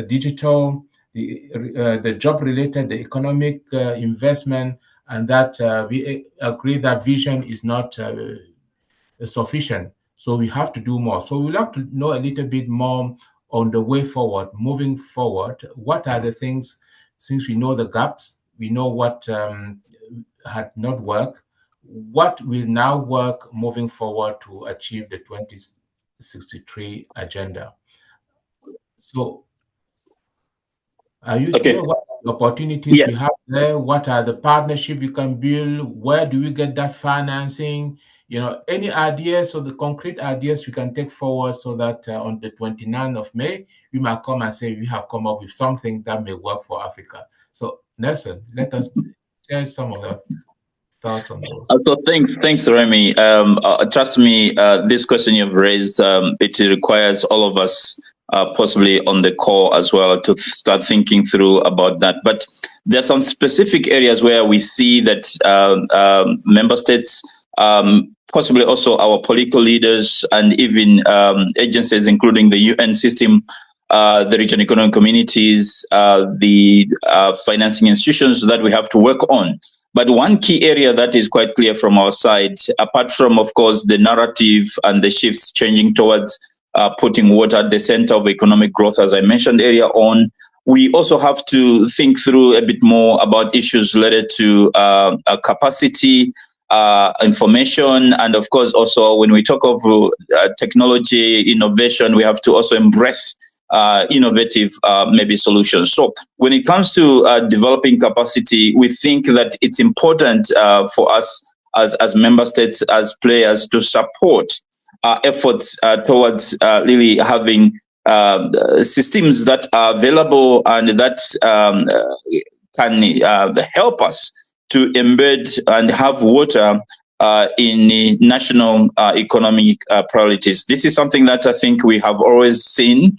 digital, the job-related, the economic investment, and that we agree that vision is not sufficient. So we have to do more. So we'd like to know a little bit more on the way forward, moving forward. What are the things, since we know the gaps, we know what had not worked, what will now work moving forward to achieve the 2063 agenda? So are you Okay. there? What opportunities we have there? What are the partnerships we can build? Where do we get that financing? You know, any ideas or the concrete ideas we can take forward so that on the 29th of May, we might come and say we have come up with something that may work for Africa. So Nelson, let us share some of the thoughts on those. So thanks, Remy. Trust me, this question you've raised, it requires all of us possibly on the call as well to start thinking through about that. But there are some specific areas where we see that member states, possibly also our political leaders and even agencies, including the UN system, the regional economic communities, the financing institutions that we have to work on. But one key area that is quite clear from our side, apart from, of course, the narrative and the shifts changing towards putting water at the center of economic growth, as I mentioned earlier on, we also have to think through a bit more about issues related to capacity, information, and of course, also when we talk of technology, innovation, we have to also embrace innovative maybe solutions. So when it comes to developing capacity, we think that it's important for us as member states, as players, to support efforts towards really having systems that are available and that can help us to embed and have water in national economic priorities. This is something that I think we have always seen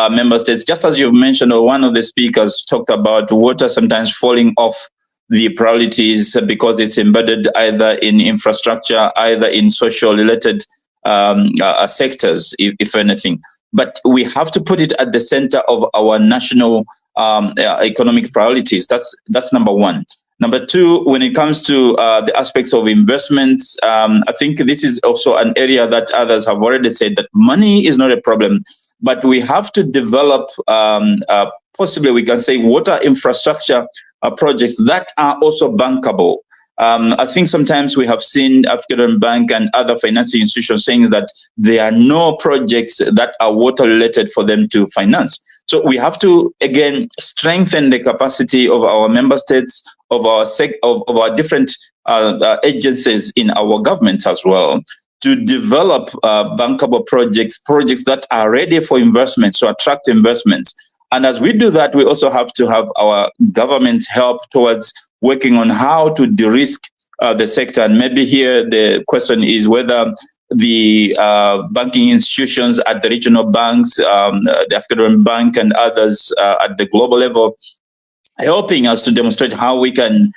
member states, just as you've mentioned, or one of the speakers talked about water sometimes falling off the priorities because it's embedded either in infrastructure, either in social related sectors, if anything. But we have to put it at the center of our national economic priorities. That's number one. Number two, when it comes to the aspects of investments, I think this is also an area that others have already said that money is not a problem, but we have to develop, possibly we can say, water infrastructure projects that are also bankable. I think sometimes we have seen African Bank and other financing institutions saying that there are no projects that are water related for them to finance. So we have to, again, strengthen the capacity of our member states, of our different agencies in our governments as well, to develop bankable projects that are ready for investments, to attract investments. And as we do that, we also have to have our governments help towards working on how to de-risk the sector. And maybe here the question is whether the banking institutions at the regional banks, the African Bank and others at the global level, helping us to demonstrate how we can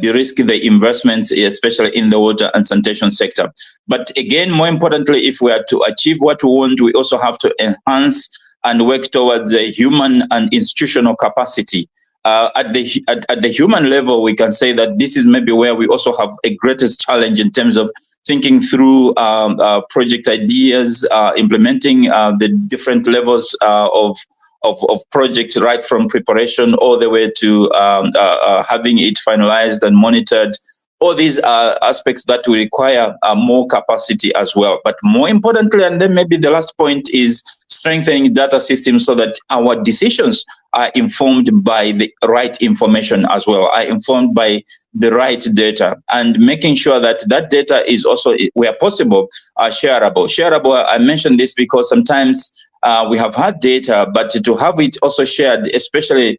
de-risk the investments, especially in the water and sanitation sector. But again, more importantly, if we are to achieve what we want, we also have to enhance and work towards a human and institutional capacity. At the human level, we can say that this is maybe where we also have a greatest challenge in terms of thinking through project ideas, implementing the different levels of projects, right from preparation all the way to having it finalized and monitored. All these are aspects that will require more capacity as well. But more importantly, and then maybe the last point, is strengthening data systems so that our decisions are informed by the right information as well, are informed by the right data, and making sure that that data is also, where possible, shareable. Shareable, I mentioned this because sometimes we have had data, but to have it also shared, especially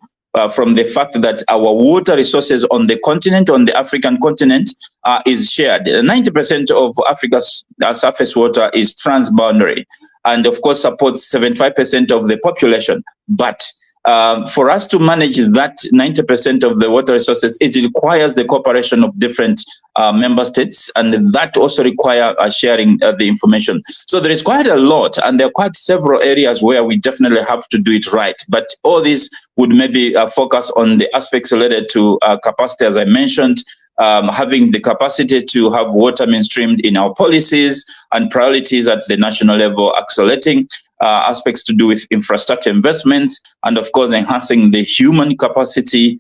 from the fact that our water resources on the continent, on the African continent, is shared. 90% of Africa's surface water is transboundary, and of course supports 75% of the population. But for us to manage that 90% of the water resources, it requires the cooperation of different member states, and that also require sharing the information. So there is quite a lot, and there are quite several areas where we definitely have to do it right. But all this would maybe focus on the aspects related to capacity, as I mentioned, having the capacity to have water mainstreamed in our policies and priorities at the national level, accelerating aspects to do with infrastructure investments, and of course enhancing the human capacity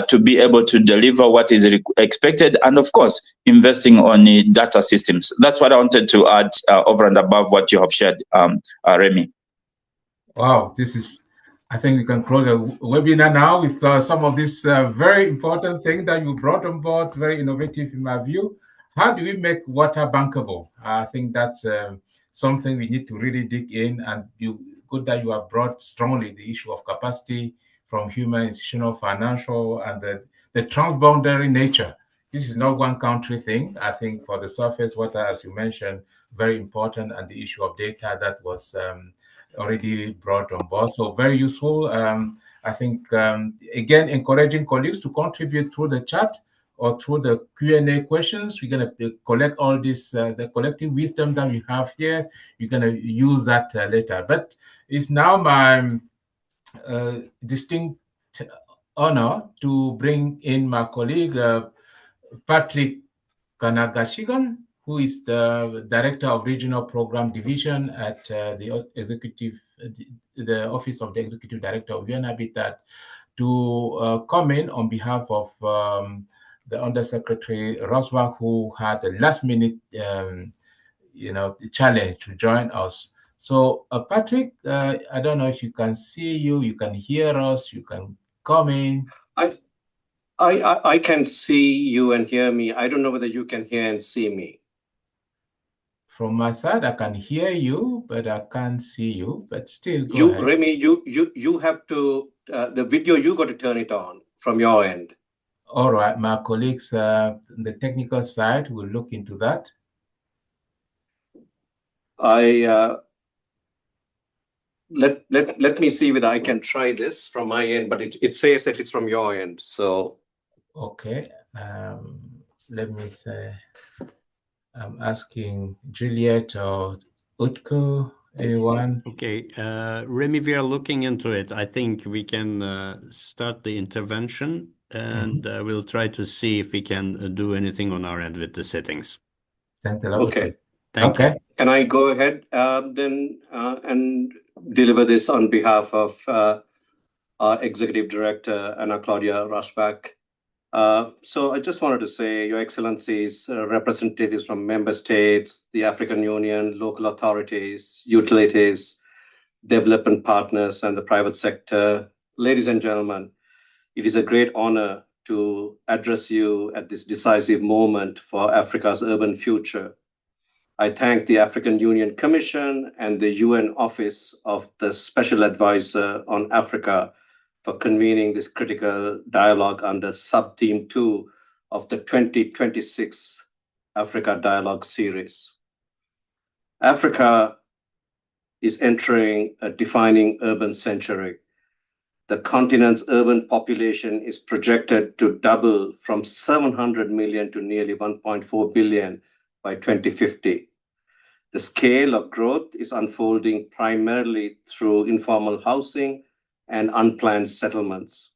to be able to deliver what is expected, and of course investing on the data systems. That's what I wanted to add over and above what you have shared, Remy. Wow, I think we can close the webinar now with some of these very important things that you brought on board, very innovative in my view. How do we make water bankable? I think that's something we need to really dig in, and good that you have brought strongly the issue of capacity from human, institutional, financial, and the transboundary nature. This is not one country thing. I think for the surface water, as you mentioned, very important, and the issue of data that was already brought on board. So very useful. I think, again, encouraging colleagues to contribute through the chat or through the Q&A questions. We're going to collect all this, the collective wisdom that we have here. We're going to use that later. But it's now my distinct honor to bring in my colleague, Patrick Kanagashigan, who is the Director of Regional Program Division at the Office of the Executive Director of UN Habitat, to come in on behalf of the Undersecretary Rosbach, who had a last-minute, challenge to join us. So, Patrick, I don't know if you can see you can hear us, you can come in. I can see you and hear me. I don't know whether you can hear and see me. From my side, I can hear you, but I can't see you. But still, go ahead. Remy, you have to the video. You got to turn it on from your end. All right, my colleagues, on the technical side, will look into that. Let me see whether I can try this from my end, but it says that it's from your end. So okay, let me say I'm asking Juliet or Utku, anyone? Okay, Remy, we are looking into it. I think we can start the intervention, and we'll try to see if we can do anything on our end with the settings. Thanks a lot. Okay. Thank you. Can I go ahead then and deliver this on behalf of our Executive Director, Anna Claudia Rosbach? So I just wanted to say, Your Excellencies, representatives from member states, the African Union, local authorities, utilities, development partners, and the private sector, ladies and gentlemen, it is a great honor to address you at this decisive moment for Africa's urban future. I thank the African Union Commission and the UN Office of the Special Advisor on Africa for convening this critical dialogue under sub-theme 2 of the 2026 Africa Dialogue Series. Africa is entering a defining urban century. The continent's urban population is projected to double from 700 million to nearly 1.4 billion by 2050. The scale of growth is unfolding primarily through informal housing and unplanned settlements.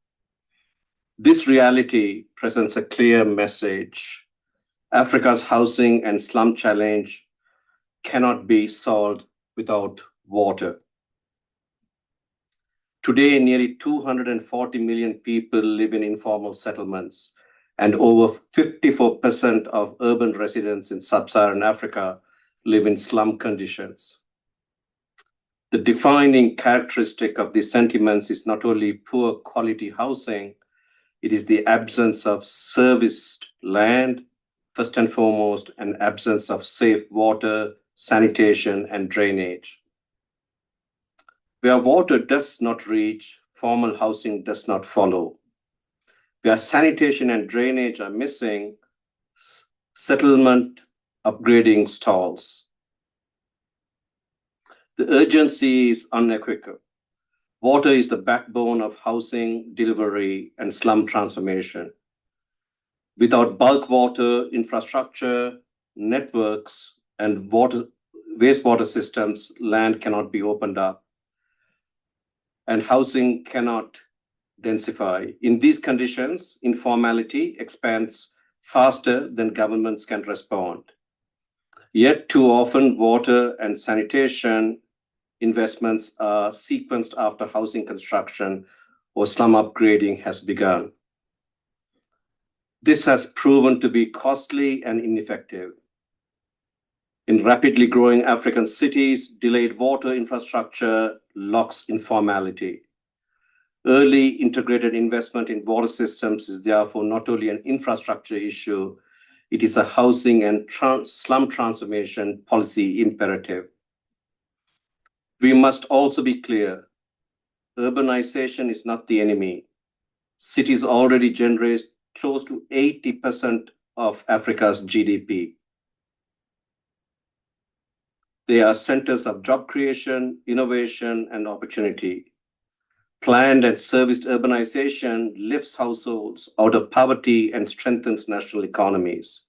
This reality presents a clear message. Africa's housing and slum challenge cannot be solved without water. Today, nearly 240 million people live in informal settlements, and over 54% of urban residents in sub-Saharan Africa live in slum conditions. The defining characteristic of these sentiments is not only poor quality housing, it is the absence of serviced land, first and foremost, and absence of safe water, sanitation, and drainage. Where water does not reach formal housing does not follow. Where sanitation and drainage are missing, settlement upgrading stalls. The urgency is unequivocal. Water is the backbone of housing delivery and slum transformation. Without bulk water infrastructure, networks, and wastewater systems, land cannot be opened up, and housing cannot densify. In these conditions, informality expands faster than governments can respond. Yet too often, water and sanitation investments are sequenced after housing construction or slum upgrading has begun. This has proven to be costly and ineffective. In rapidly growing African cities, delayed water infrastructure locks informality. Early integrated investment in water systems is therefore not only an infrastructure issue, it is a housing and slum transformation policy imperative. We must also be clear, urbanization is not the enemy. Cities already generate close to 80% of Africa's GDP. They are centers of job creation, innovation, and opportunity. Planned and serviced urbanization lifts households out of poverty and strengthens national economies.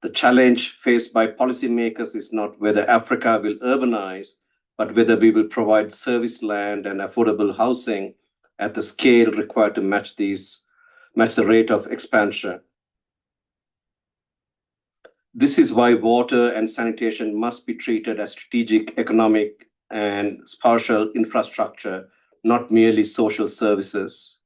The challenge faced by policymakers is not whether Africa will urbanize, but whether we will provide service land and affordable housing at the scale required to match the rate of expansion. This is why water and sanitation must be treated as strategic economic and spatial infrastructure, not merely social services.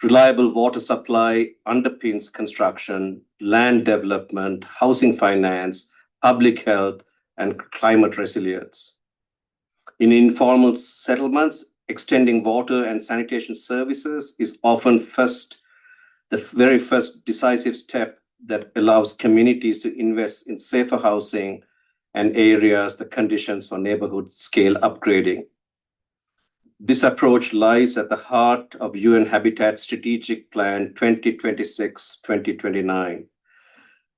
Reliable water supply underpins construction, land development, housing finance, public health, and climate resilience. In informal settlements, extending water and sanitation services is often the very first decisive step that allows communities to invest in safer housing and areas the conditions for neighborhood scale upgrading. This approach lies at the heart of UN Habitat Strategic Plan 2026-2029,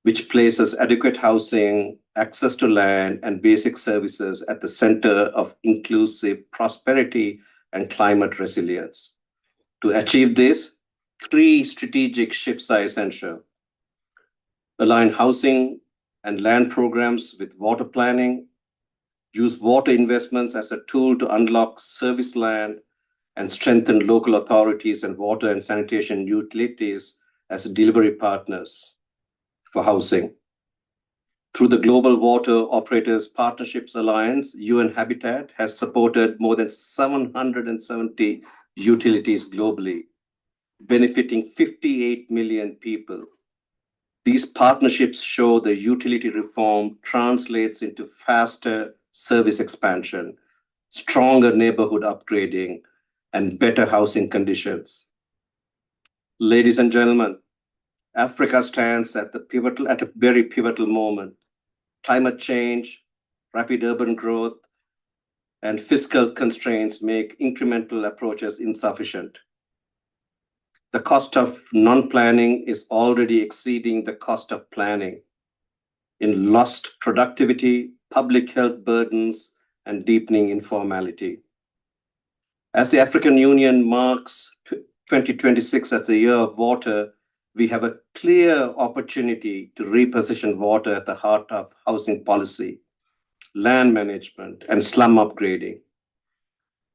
which places adequate housing, access to land, and basic services at the center of inclusive prosperity and climate resilience. To achieve this, 3 strategic shifts are essential. Align housing and land programs with water planning, use water investments as a tool to unlock service land, and strengthen local authorities and water and sanitation utilities as delivery partners for housing. Through the Global Water Operators Partnerships Alliance, UN Habitat has supported more than 770 utilities globally, benefiting 58 million people. These partnerships show the utility reform translates into faster service expansion, stronger neighborhood upgrading, and better housing conditions. Ladies and gentlemen, Africa stands at a very pivotal moment. Climate change, rapid urban growth, and fiscal constraints make incremental approaches insufficient. The cost of non-planning is already exceeding the cost of planning in lost productivity, public health burdens, and deepening informality. As the African Union marks 2026 as the year of water, we have a clear opportunity to reposition water at the heart of housing policy, land management, and slum upgrading.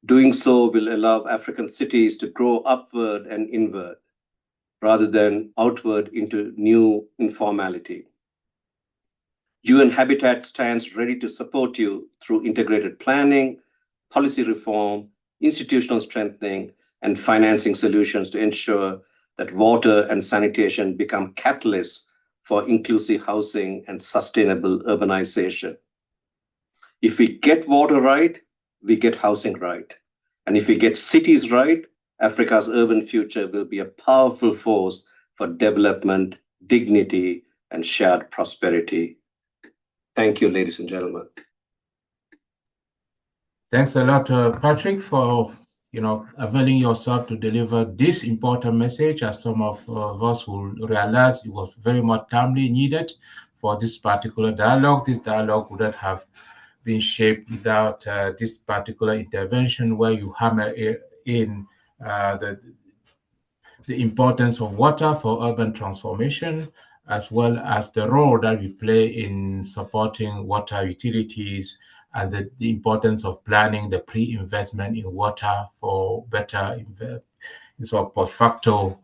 Doing so will allow African cities to grow upward and inward, rather than outward into new informality. UN Habitat stands ready to support you through integrated planning, policy reform, institutional strengthening, and financing solutions to ensure that water and sanitation become catalysts for inclusive housing and sustainable urbanization. If we get water right, we get housing right. And if we get cities right, Africa's urban future will be a powerful force for development, dignity, and shared prosperity. Thank you, ladies and gentlemen. Thanks a lot, Patrick, for availing yourself to deliver this important message, as some of us will realize it was very much timely needed for this particular dialogue. This dialogue wouldn't have been shaped without this particular intervention, where you hammer in the importance of water for urban transformation, as well as the role that we play in supporting water utilities, and the importance of planning the pre-investment in water for better sort of post facto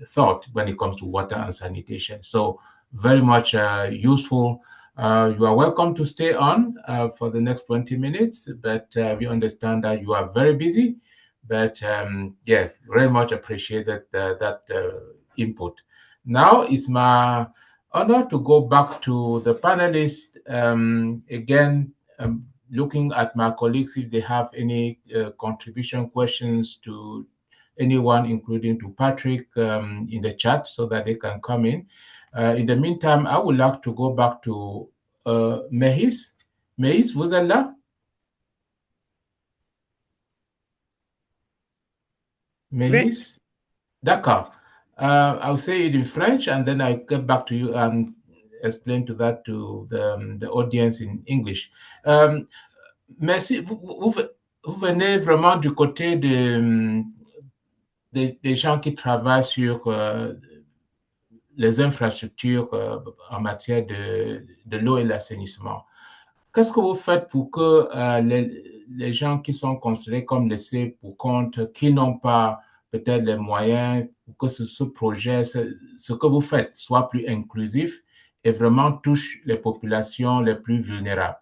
thought when it comes to water and sanitation. So very much useful. You are welcome to stay on for the next 20 minutes, but we understand that you are very busy. But yes, very much appreciated that input. Now it's my honor to go back to the panelists again. Looking at my colleagues if they have any contribution questions to anyone, including to Patrick in the chat, so that they can come in. In the meantime, I would like to go back to Mehis. Mehis, vous êtes là? Mehis? D'accord. I'll say it in French, and then I'll get back to you and explain to the audience in English. Merci. Vous venez vraiment du côté des gens qui travaillent sur les infrastructures en matière de l'eau et l'assainissement. Qu'est-ce que vous faites pour que les gens qui sont considérés comme laissés pour compte, qui n'ont pas peut-être les moyens, pour que ce projet, ce que vous faites, soit plus inclusif et vraiment touche les populations les plus vulnérables?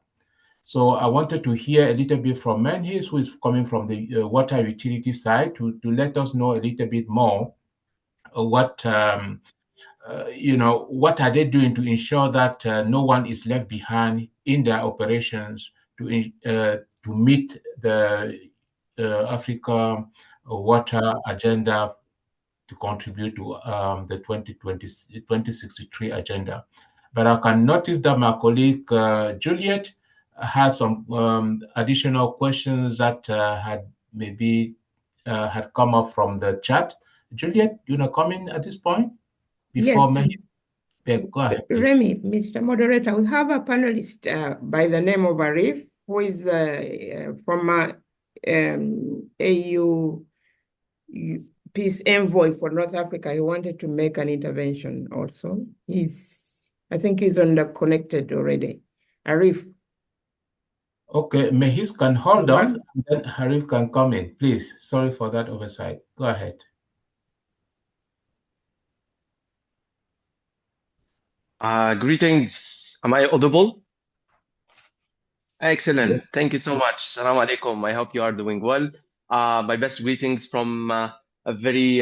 So I wanted to hear a little bit from Manhis, who is coming from the water utility side, to let us know a little bit more what what are they doing to ensure that no one is left behind in their operations to meet the Africa water agenda, to contribute to the 2063 agenda. But I can notice that my colleague Juliet had some additional questions that had come up from the chat. Juliet, you want to come in at this point? Before Yes. Go ahead. Remy, Mr. Moderator, we have a panelist by the name of Arif, who is from AU Peace Envoy for North Africa. He wanted to make an intervention also. I think he's on the connected already. Arif. Okay, Mehis can hold on, and then Arif can come in. Please, sorry for that oversight. Go ahead. Greetings. Am I audible? Excellent. Yeah. Thank you so much. Assalamu alaikum. I hope you are doing well. My best greetings from a very,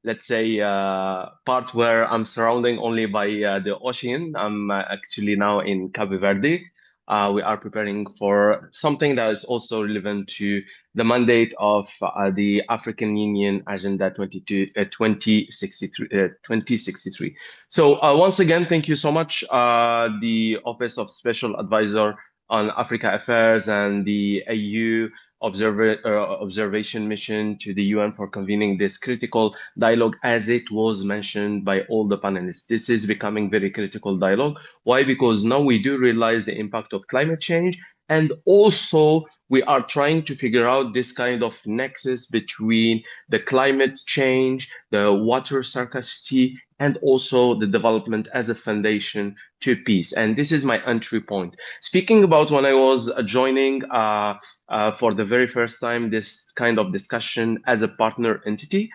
let's say, part where I'm surrounded only by the ocean. I'm actually now in Cabo Verde. We are preparing for something that is also relevant to the mandate of the African Union Agenda 2063. So once again, thank you so much, the Office of Special Advisor on Africa Affairs and the AU observation mission to the UN for convening this critical dialogue, as it was mentioned by all the panelists. This is becoming very critical dialogue. Why? Because now we do realize the impact of climate change, and also we are trying to figure out this kind of nexus between the climate change, the water scarcity, and also the development as a foundation to peace. And this is my entry point. Speaking about when I was joining for the very first time this kind of discussion as a partner entity,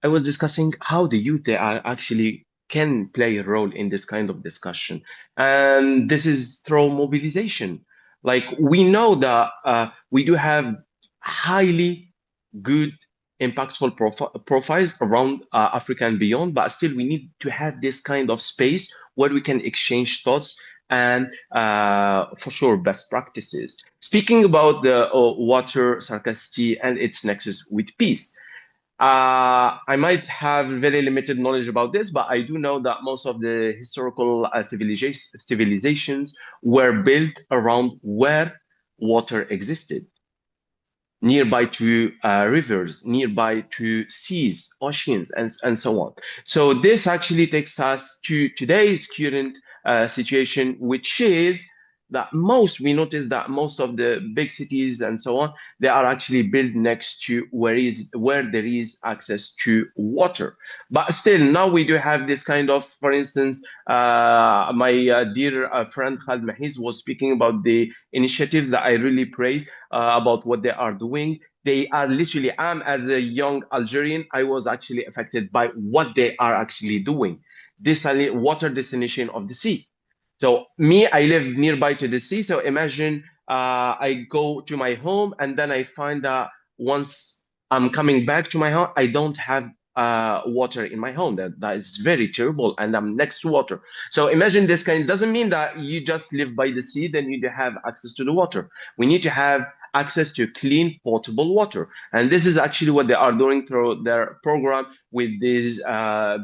I was discussing how the youth actually can play a role in this kind of discussion. And this is through mobilization. Like, we know that we do have highly good, impactful profiles around Africa and beyond, but still we need to have this kind of space where we can exchange thoughts and for sure best practices. Speaking about the water scarcity and its nexus with peace, I might have very limited knowledge about this, but I do know that most of the historical civilizations were built around where water existed. nearby to rivers, nearby to seas, oceans, and so on. So this actually takes us to today's current situation, which is that we notice that most of the big cities and so on, they are actually built next to where there is access to water. But still, now we do have this kind of, for instance, my dear friend Khalid Mahiz was speaking about the initiatives that I really praise about what they are doing. They are literally, as a young Algerian, I was actually affected by what they are actually doing. This water desalination of the sea. So me, I live nearby to the sea. So imagine I go to my home and then I find that once I'm coming back to my home, I don't have water in my home. That is very terrible, and I'm next to water. So imagine this kind. Doesn't mean that you just live by the sea, then you have access to the water. We need to have access to clean, potable water, and this is actually what they are doing through their program with this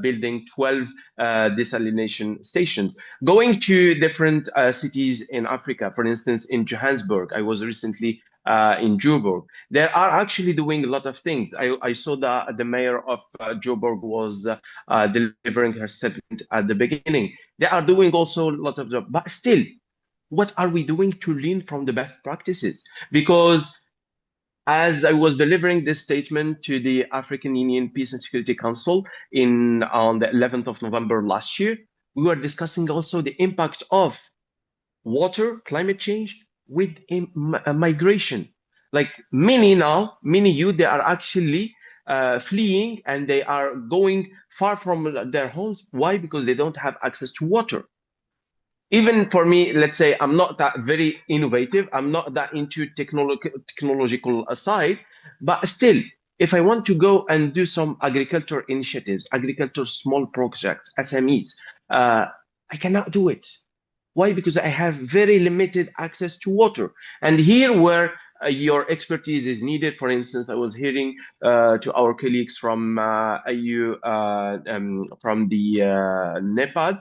building 12 desalination stations. Going to different cities in Africa, for instance, in Johannesburg, I was recently in Joburg. They are actually doing a lot of things. I saw that the mayor of Joburg was delivering her statement at the beginning. They are doing also a lot of job, but still, what are we doing to learn from the best practices? Because as I was delivering this statement to the African Union Peace and Security Council on the 11th of November last year, we were discussing also the impact of water, climate change with migration. Like many youth, they are actually fleeing and they are going far from their homes. Why? Because they don't have access to water. Even for me, let's say I'm not that very innovative, I'm not that into technological side, but still, if I want to go and do some agriculture initiatives, agriculture small projects, SMEs, I cannot do it. Why? Because I have very limited access to water. And here where your expertise is needed, for instance, I was hearing to our colleagues from AU, from the Nepal,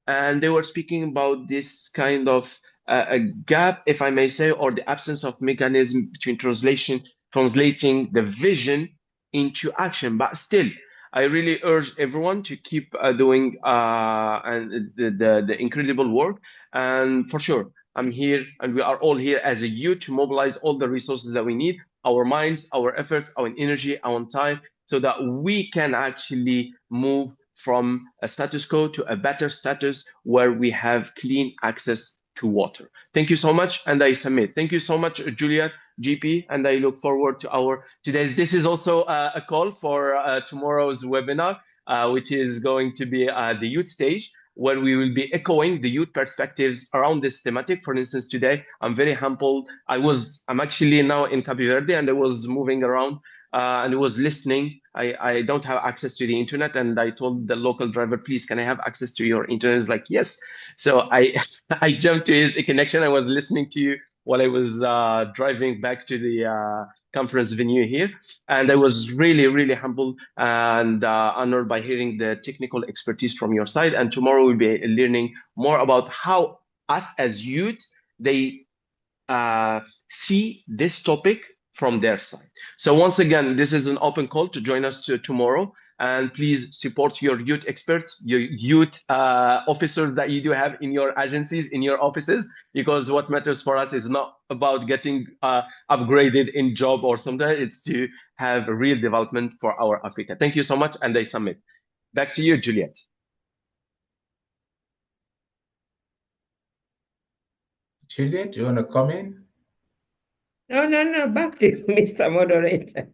and they were speaking about this kind of a gap, if I may say, or the absence of mechanism between translating the vision into action. But still, I really urge everyone to keep doing and the incredible work. And for sure, I'm here, and we are all here as a youth to mobilize all the resources that we need, our minds, our efforts, our energy, our time, so that we can actually move from a status quo to a better status where we have clean access to water. Thank you so much, and I submit. Thank you so much, Juliet, GP, and I look forward to our today's. This is also a call for tomorrow's webinar, which is going to be the youth stage, where we will be echoing the youth perspectives around this thematic. For instance, today, I'm very humbled. I'm actually now in Cape Verde, and I was moving around and I was listening. I don't have access to the internet, and I told the local driver, please, can I have access to your internet? He's like, yes. So I I jumped to his connection. I was listening to you while I was driving back to the conference venue here. And I was really, really humbled and honored by hearing the technical expertise from your side. And tomorrow we'll be learning more about how us as youth, they see this topic from their side. So once again, this is an open call to join us tomorrow. And please support your youth experts, your youth officers that you do have in your agencies, in your offices, because what matters for us is not about getting upgraded in job or something. It's to have real development for our Africa. Thank you so much, and I submit. Back to you, Juliet. Juliet, do you want to come in? No, back to you, Mr. Moderator.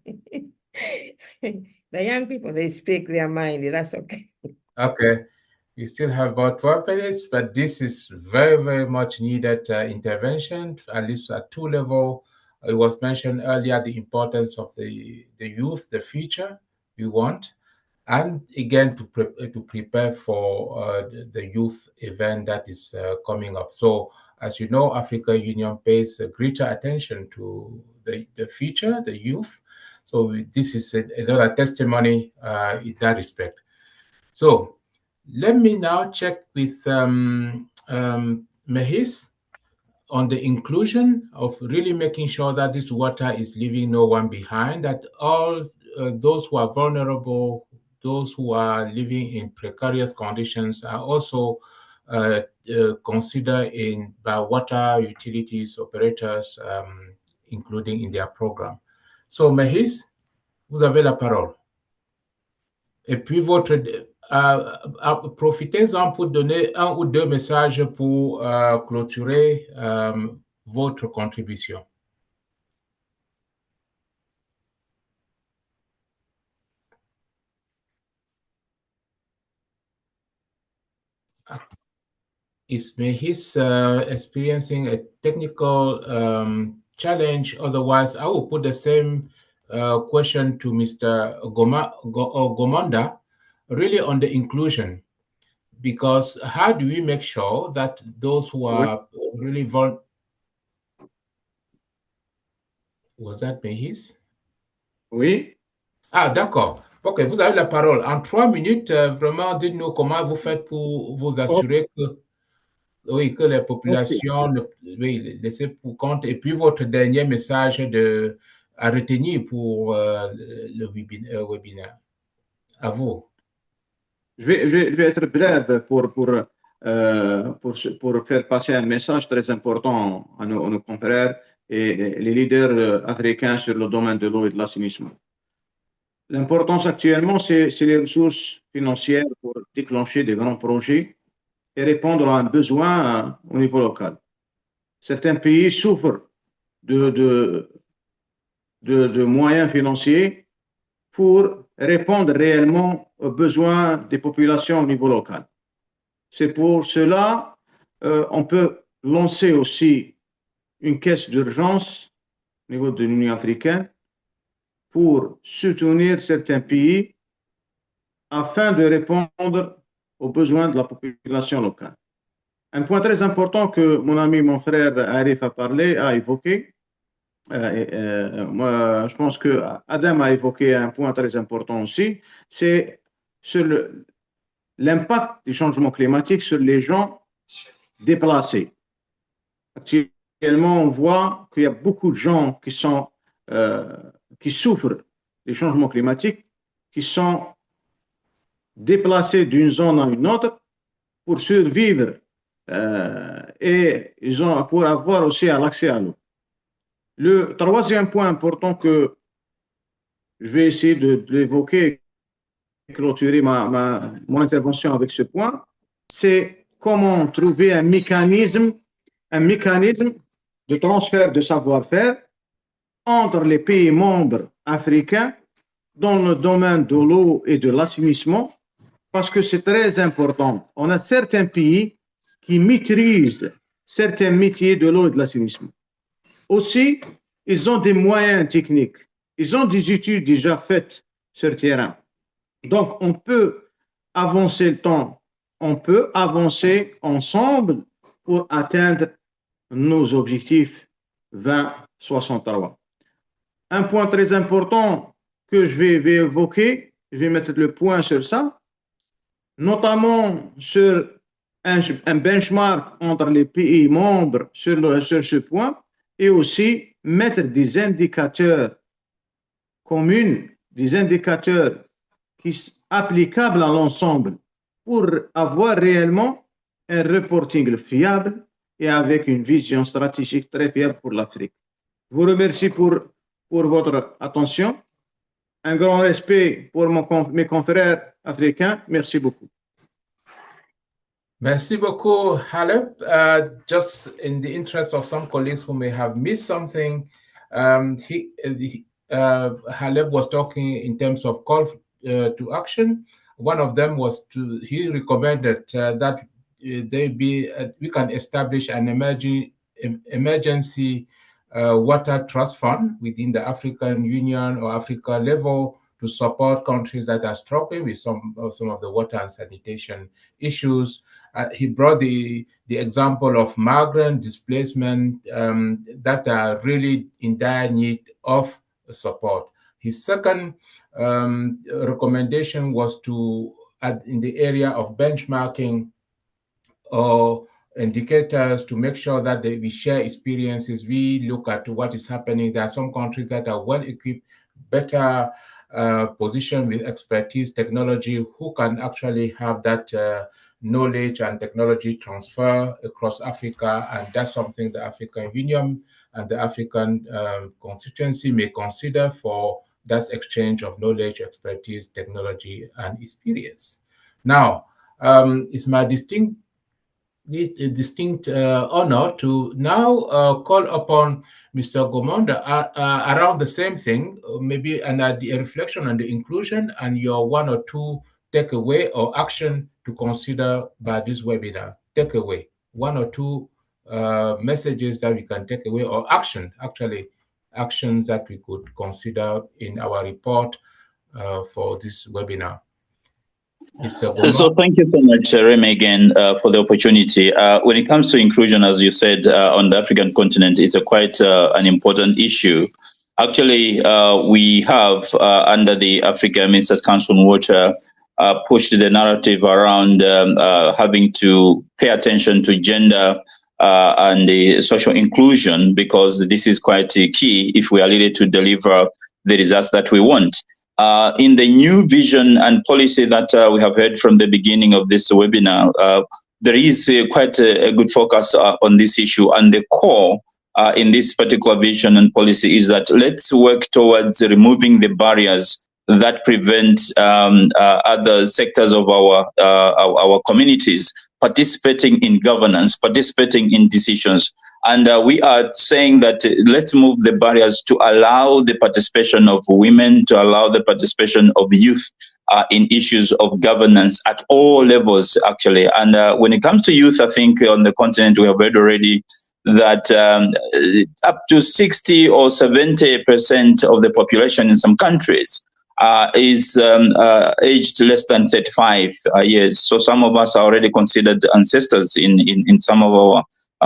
The young people, they speak their mind. That's okay. Okay. We still have about 12 minutes, but this is very, very much needed intervention, at least at two level. It was mentioned earlier the importance of the youth, the future we want, and again to prepare for the youth event that is coming up. So, as you know, African Union pays greater attention to the future, the youth. So this is another testimony in that respect. So let me now check with Mahis. on the inclusion of really making sure that this water is leaving no one behind, that all those who are vulnerable, those who are living in precarious conditions are also considered by water utilities operators, including in their program. So, Mahis, vous avez la parole. Et puis, profitez-en pour donner un ou deux messages pour clôturer votre contribution. He's experiencing a technical challenge. Otherwise, I will put the same question to Mr. Gomonda, really on the inclusion. Because how do we make sure that those who are really vulnerable... Was that Mehis? Oui. Ah, d'accord. Ok, vous avez la parole. En 3 minutes, vraiment, dites-nous comment vous faites pour vous assurer que, oui, que les populations, oui, laissez pour compte. Et puis, votre dernier message à retenir pour le webinaire. À vous. Je vais être bref pour faire passer un message très important à nos confrères et les leaders africains sur le domaine de l'eau et de l'assainissement. L'importance actuellement, c'est les ressources financières pour déclencher des grands projets et répondre à un besoin au niveau local. Certains pays souffrent de moyens financiers pour répondre réellement aux besoins des populations au niveau local. C'est pour cela on peut lancer aussi une caisse d'urgence au niveau de l'Union africaine pour soutenir certains pays afin de répondre aux besoins de la population locale. Un point très important que mon ami, mon frère Arif a évoqué, moi, je pense que Adam a évoqué un point très important aussi, c'est sur l'impact du changement climatique sur les gens déplacés. Actuellement, on voit qu'il y a beaucoup de gens qui souffrent du changement climatique, qui sont déplacés d'une zone à une autre pour survivre et pour avoir aussi l'accès à l'eau. Le troisième point important que je vais essayer de l'évoquer et clôturer mon intervention avec ce point, c'est comment trouver un mécanisme de transfert de savoir-faire entre les pays membres africains dans le domaine de l'eau et de l'assainissement, parce que c'est très important. On a certains pays qui maîtrisent certains métiers de l'eau et de l'assainissement. Aussi, ils ont des moyens techniques, ils ont des études déjà faites sur le terrain. Donc, on peut avancer le temps, on peut avancer ensemble pour atteindre nos objectifs 2063. Un point très important que je vais évoquer, je vais mettre le point sur ça, notamment sur un benchmark entre les pays membres sur ce point, et aussi mettre des indicateurs communs, des indicateurs applicables à l'ensemble pour avoir réellement un reporting fiable et avec une vision stratégique très fiable pour l'Afrique. Je vous remercie pour votre attention. Un grand respect pour mes confrères africains. Merci beaucoup. Merci beaucoup, Halep. Just in the interest of some colleagues who may have missed something, Halep was talking in terms of call to action. One of them was he recommended that we can establish an emergency water trust fund within the African Union or Africa level to support countries that are struggling with some of the water and sanitation issues. He brought the example of migrant displacement that are really in dire need of support. His second recommendation was in the area of benchmarking or indicators to make sure that we share experiences. We look at what is happening. There are some countries that are well equipped, better positioned with expertise, technology, who can actually have that knowledge and technology transfer across Africa. And that's something the African Union and the African constituency may consider for that exchange of knowledge, expertise, technology, and experience. Now, it's my distinct honor to now call upon Mr. Gomonda around the same thing, maybe a reflection on the inclusion and your one or two takeaway or action to consider by this webinar. Takeaway, one or two messages that we can take away, or actions that we could consider in our report for this webinar. So thank you so much, Remy, again, for the opportunity. When it comes to inclusion, as you said, on the African continent, it's quite an important issue. Actually, we have, under the Africa Ministers' Council on Water, pushed the narrative around having to pay attention to gender and the social inclusion, because this is quite key if we are really to deliver the results that we want. In the new vision and policy that we have heard from the beginning of this webinar, there is quite a good focus on this issue. And the core in this particular vision and policy is that let's work towards removing the barriers that prevent other sectors of our communities participating in governance, participating in decisions. And we are saying that let's move the barriers to allow the participation of women, to allow the participation of youth in issues of governance at all levels, actually. And when it comes to youth, I think on the continent we have heard already that up to 60 or 70% of the population in some countries is aged less than 35 years. So some of us are already considered ancestors in some of our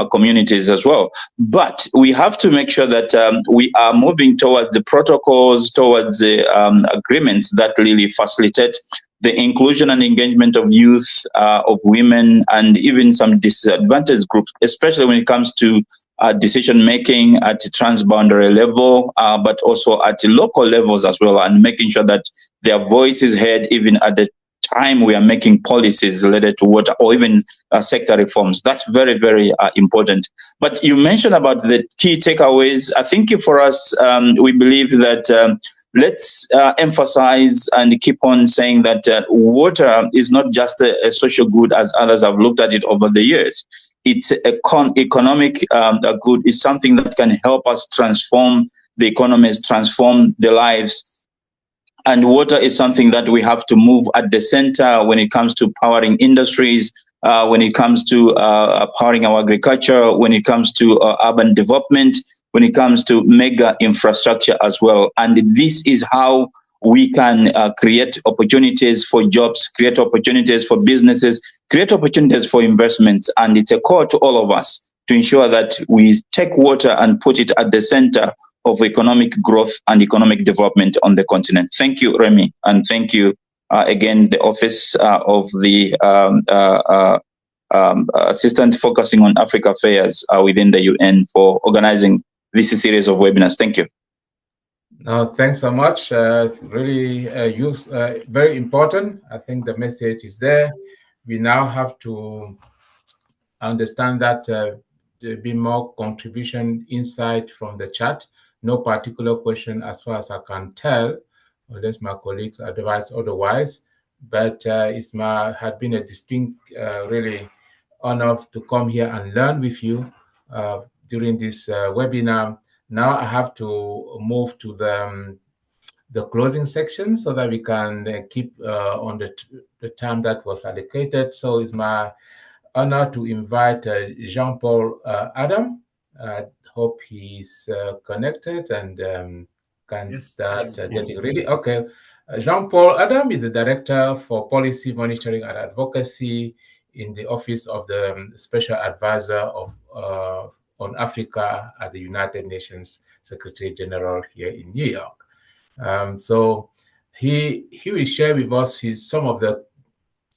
communities as well. But we have to make sure that we are moving towards the protocols, towards the agreements that really facilitate the inclusion and engagement of youth, of women, and even some disadvantaged groups, especially when it comes to decision making at the transboundary level, but also at the local levels as well, and making sure that their voice is heard even at the time we are making policies related to water or even sector reforms. That's very, very important. But you mentioned about the key takeaways. I think for us, we believe that let's emphasize and keep on saying that water is not just a social good as others have looked at it over the years. It's economic good. It's something that can help us transform the economies, transform the lives. And water is something that we have to move at the center when it comes to powering industries, when it comes to powering our agriculture, when it comes to urban development, when it comes to mega infrastructure as well. And this is how we can create opportunities for jobs, create opportunities for businesses, create opportunities for investments. And it's a call to all of us to ensure that we take water and put it at the center of economic growth and economic development on the continent. Thank you, Remy, and thank you again, the Office of the Assistant focusing on Africa Affairs within the UN for organizing this series of webinars. Thank you. Thanks so much. Really very important. I think the message is there. We now have to understand that there'll be more contribution insight from the chat. No particular question as far as I can tell, unless my colleagues advise otherwise. But it's had been a distinct, really honor to come here and learn with you during this webinar. Now I have to move to the closing section so that we can keep on the time that was allocated. So it's my honor to invite Jean-Paul Adam. I hope he's connected and can start getting ready. Okay. Jean-Paul Adam is the Director for Policy Monitoring and Advocacy in the Office of the Special Advisor on Africa at the United Nations Secretary General here in New York. So he will share with us some of the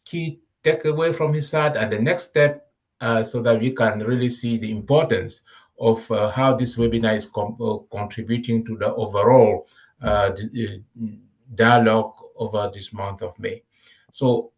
key takeaway from his side and the next step so that we can really see the importance of how this webinar is contributing to the overall dialogue over this month of May. So,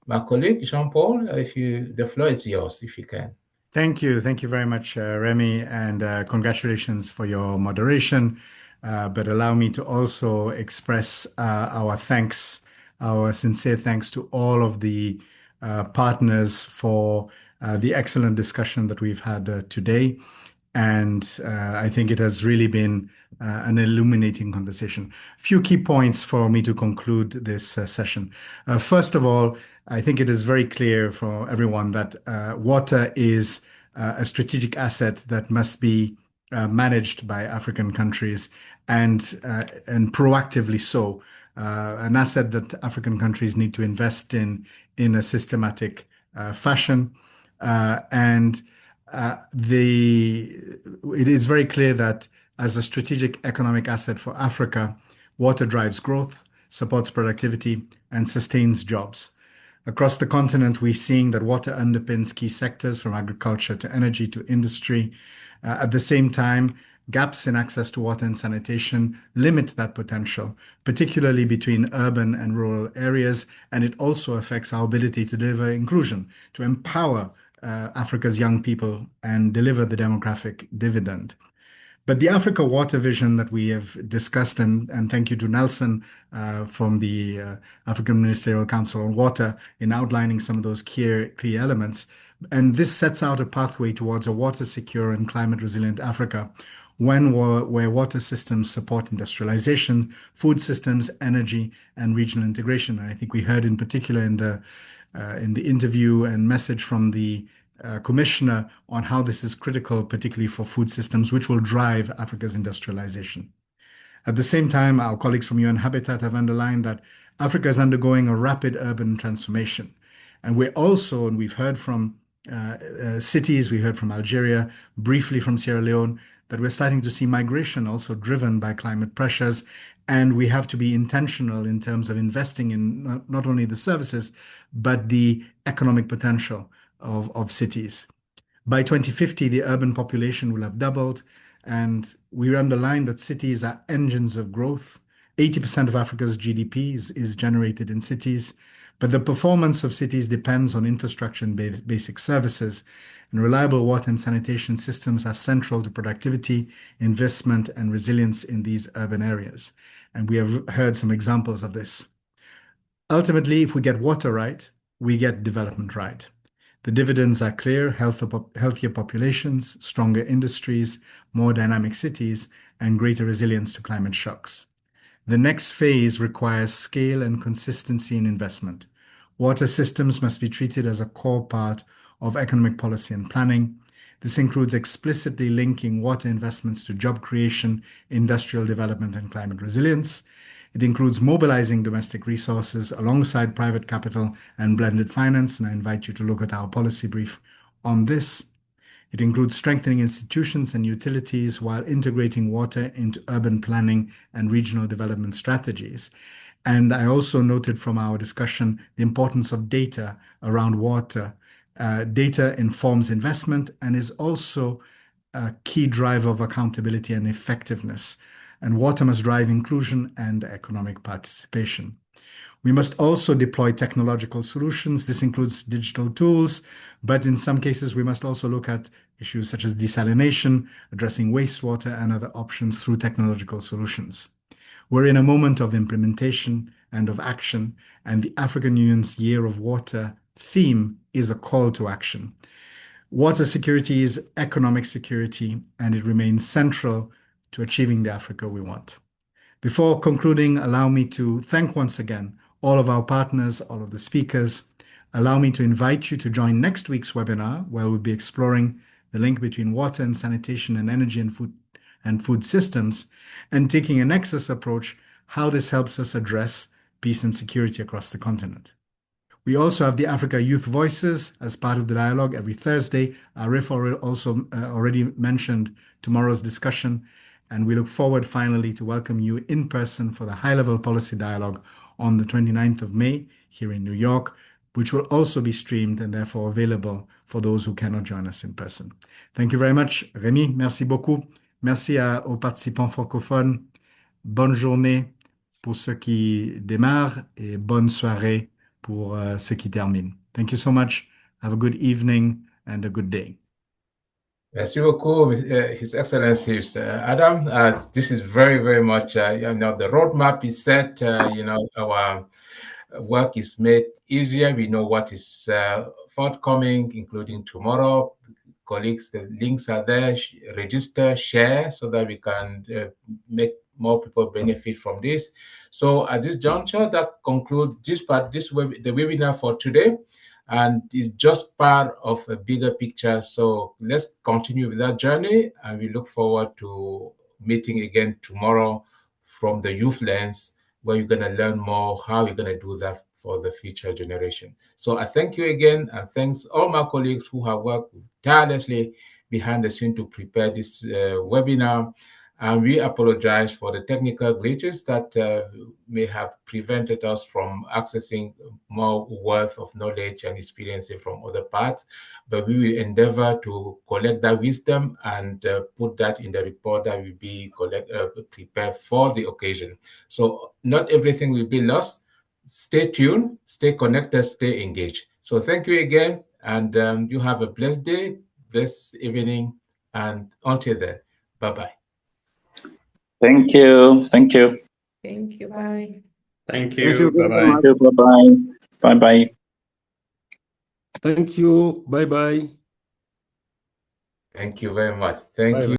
my colleague Jean-Paul, the floor is yours, if you can. Thank you very much, Remy, and congratulations for your moderation. But allow me to also express our thanks, our sincere thanks to all of the partners for the excellent discussion that we've had today. And I think it has really been an illuminating conversation. A few key points for me to conclude this session. First of all, I think it is very clear for everyone that water is a strategic asset that must be managed by African countries and proactively so. An asset that African countries need to invest in a systematic fashion. It is very clear that as a strategic economic asset for Africa, water drives growth, supports productivity, and sustains jobs. Across the continent, we're seeing that water underpins key sectors from agriculture to energy to industry. At the same time, gaps in access to water and sanitation limit that potential, particularly between urban and rural areas, and it also affects our ability to deliver inclusion, to empower Africa's young people and deliver the demographic dividend. But the Africa Water Vision that we have discussed, and thank you to Nelson from the African Ministerial Council on Water in outlining some of those key elements. And this sets out a pathway towards a water secure and climate resilient Africa, where water systems support industrialization, food systems, energy, and regional integration. And I think we heard in particular in the interview and message from the Commissioner on how this is critical, particularly for food systems, which will drive Africa's industrialization. At the same time, our colleagues from UN Habitat have underlined that Africa is undergoing a rapid urban transformation. And we've heard from cities, we heard from Algeria, briefly from Sierra Leone, that we're starting to see migration also driven by climate pressures. And we have to be intentional in terms of investing in not only the services, but the economic potential of cities. By 2050, the urban population will have doubled, and we underline that cities are engines of growth. 80% of Africa's GDP is generated in cities, but the performance of cities depends on infrastructure and basic services, and reliable water and sanitation systems are central to productivity, investment, and resilience in these urban areas. And we have heard some examples of this. Ultimately, if we get water right, we get development right. The dividends are clear: healthier populations, stronger industries, more dynamic cities, and greater resilience to climate shocks. The next phase requires scale and consistency in investment. Water systems must be treated as a core part of economic policy and planning. This includes explicitly linking water investments to job creation, industrial development, and climate resilience. It includes mobilizing domestic resources alongside private capital and blended finance, and I invite you to look at our policy brief on this. It includes strengthening institutions and utilities while integrating water into urban planning and regional development strategies. And I also noted from our discussion the importance of data around water. Data informs investment and is also a key driver of accountability and effectiveness. And water must drive inclusion and economic participation. We must also deploy technological solutions. This includes digital tools, but in some cases, we must also look at issues such as desalination, addressing wastewater, and other options through technological solutions. We're in a moment of implementation and of action, and the African Union's Year of Water theme is a call to action. Water security is economic security, and it remains central to achieving the Africa we want. Before concluding, allow me to thank once again all of our partners, all of the speakers. Allow me to invite you to join next week's webinar, where we'll be exploring the link between water and sanitation and energy and food systems, and taking a nexus approach, how this helps us address peace and security across the continent. We also have the Africa Youth Voices as part of the dialogue every Thursday. Arif also already mentioned tomorrow's discussion, and we look forward finally to welcome you in person for the high-level policy dialogue on the 29th of May here in New York. which will also be streamed and therefore available for those who cannot join us in person. Thank you very much. Rémi, merci beaucoup. Merci aux participants francophones. Bonne journée pour ceux qui démarrent et bonne soirée pour ceux qui terminent. Thank you so much. Have a good evening and a good day. Merci beaucoup, His Excellency, Mr. Adam. This is very, very much, the roadmap is set, our work is made easier. We know what is forthcoming, including tomorrow. Colleagues, the links are there. Register, share, so that we can make more people benefit from this. So at this juncture, that concludes the webinar for today. And it's just part of a bigger picture. So let's continue with that journey. And we look forward to meeting again tomorrow from the youth lens, where you're going to learn more how you're going to do that for the future generation. So I thank you again, and thanks all my colleagues who have worked tirelessly behind the scene to prepare this webinar. And we apologize for the technical glitches that may have prevented us from accessing more wealth of knowledge and experience from other parts. But we will endeavor to collect that wisdom and put that in the report that will be prepared for the occasion. So not everything will be lost. Stay tuned, stay connected, stay engaged. So thank you again, and you have a blessed day, blessed evening, and until then, bye-bye. Thank you. Thank you. Thank you. Bye. Thank Thank you. you very Bye-bye. much. Bye-bye. Bye-bye. Thank you. Bye-bye. Thank you very much. Thank Bye-bye. you.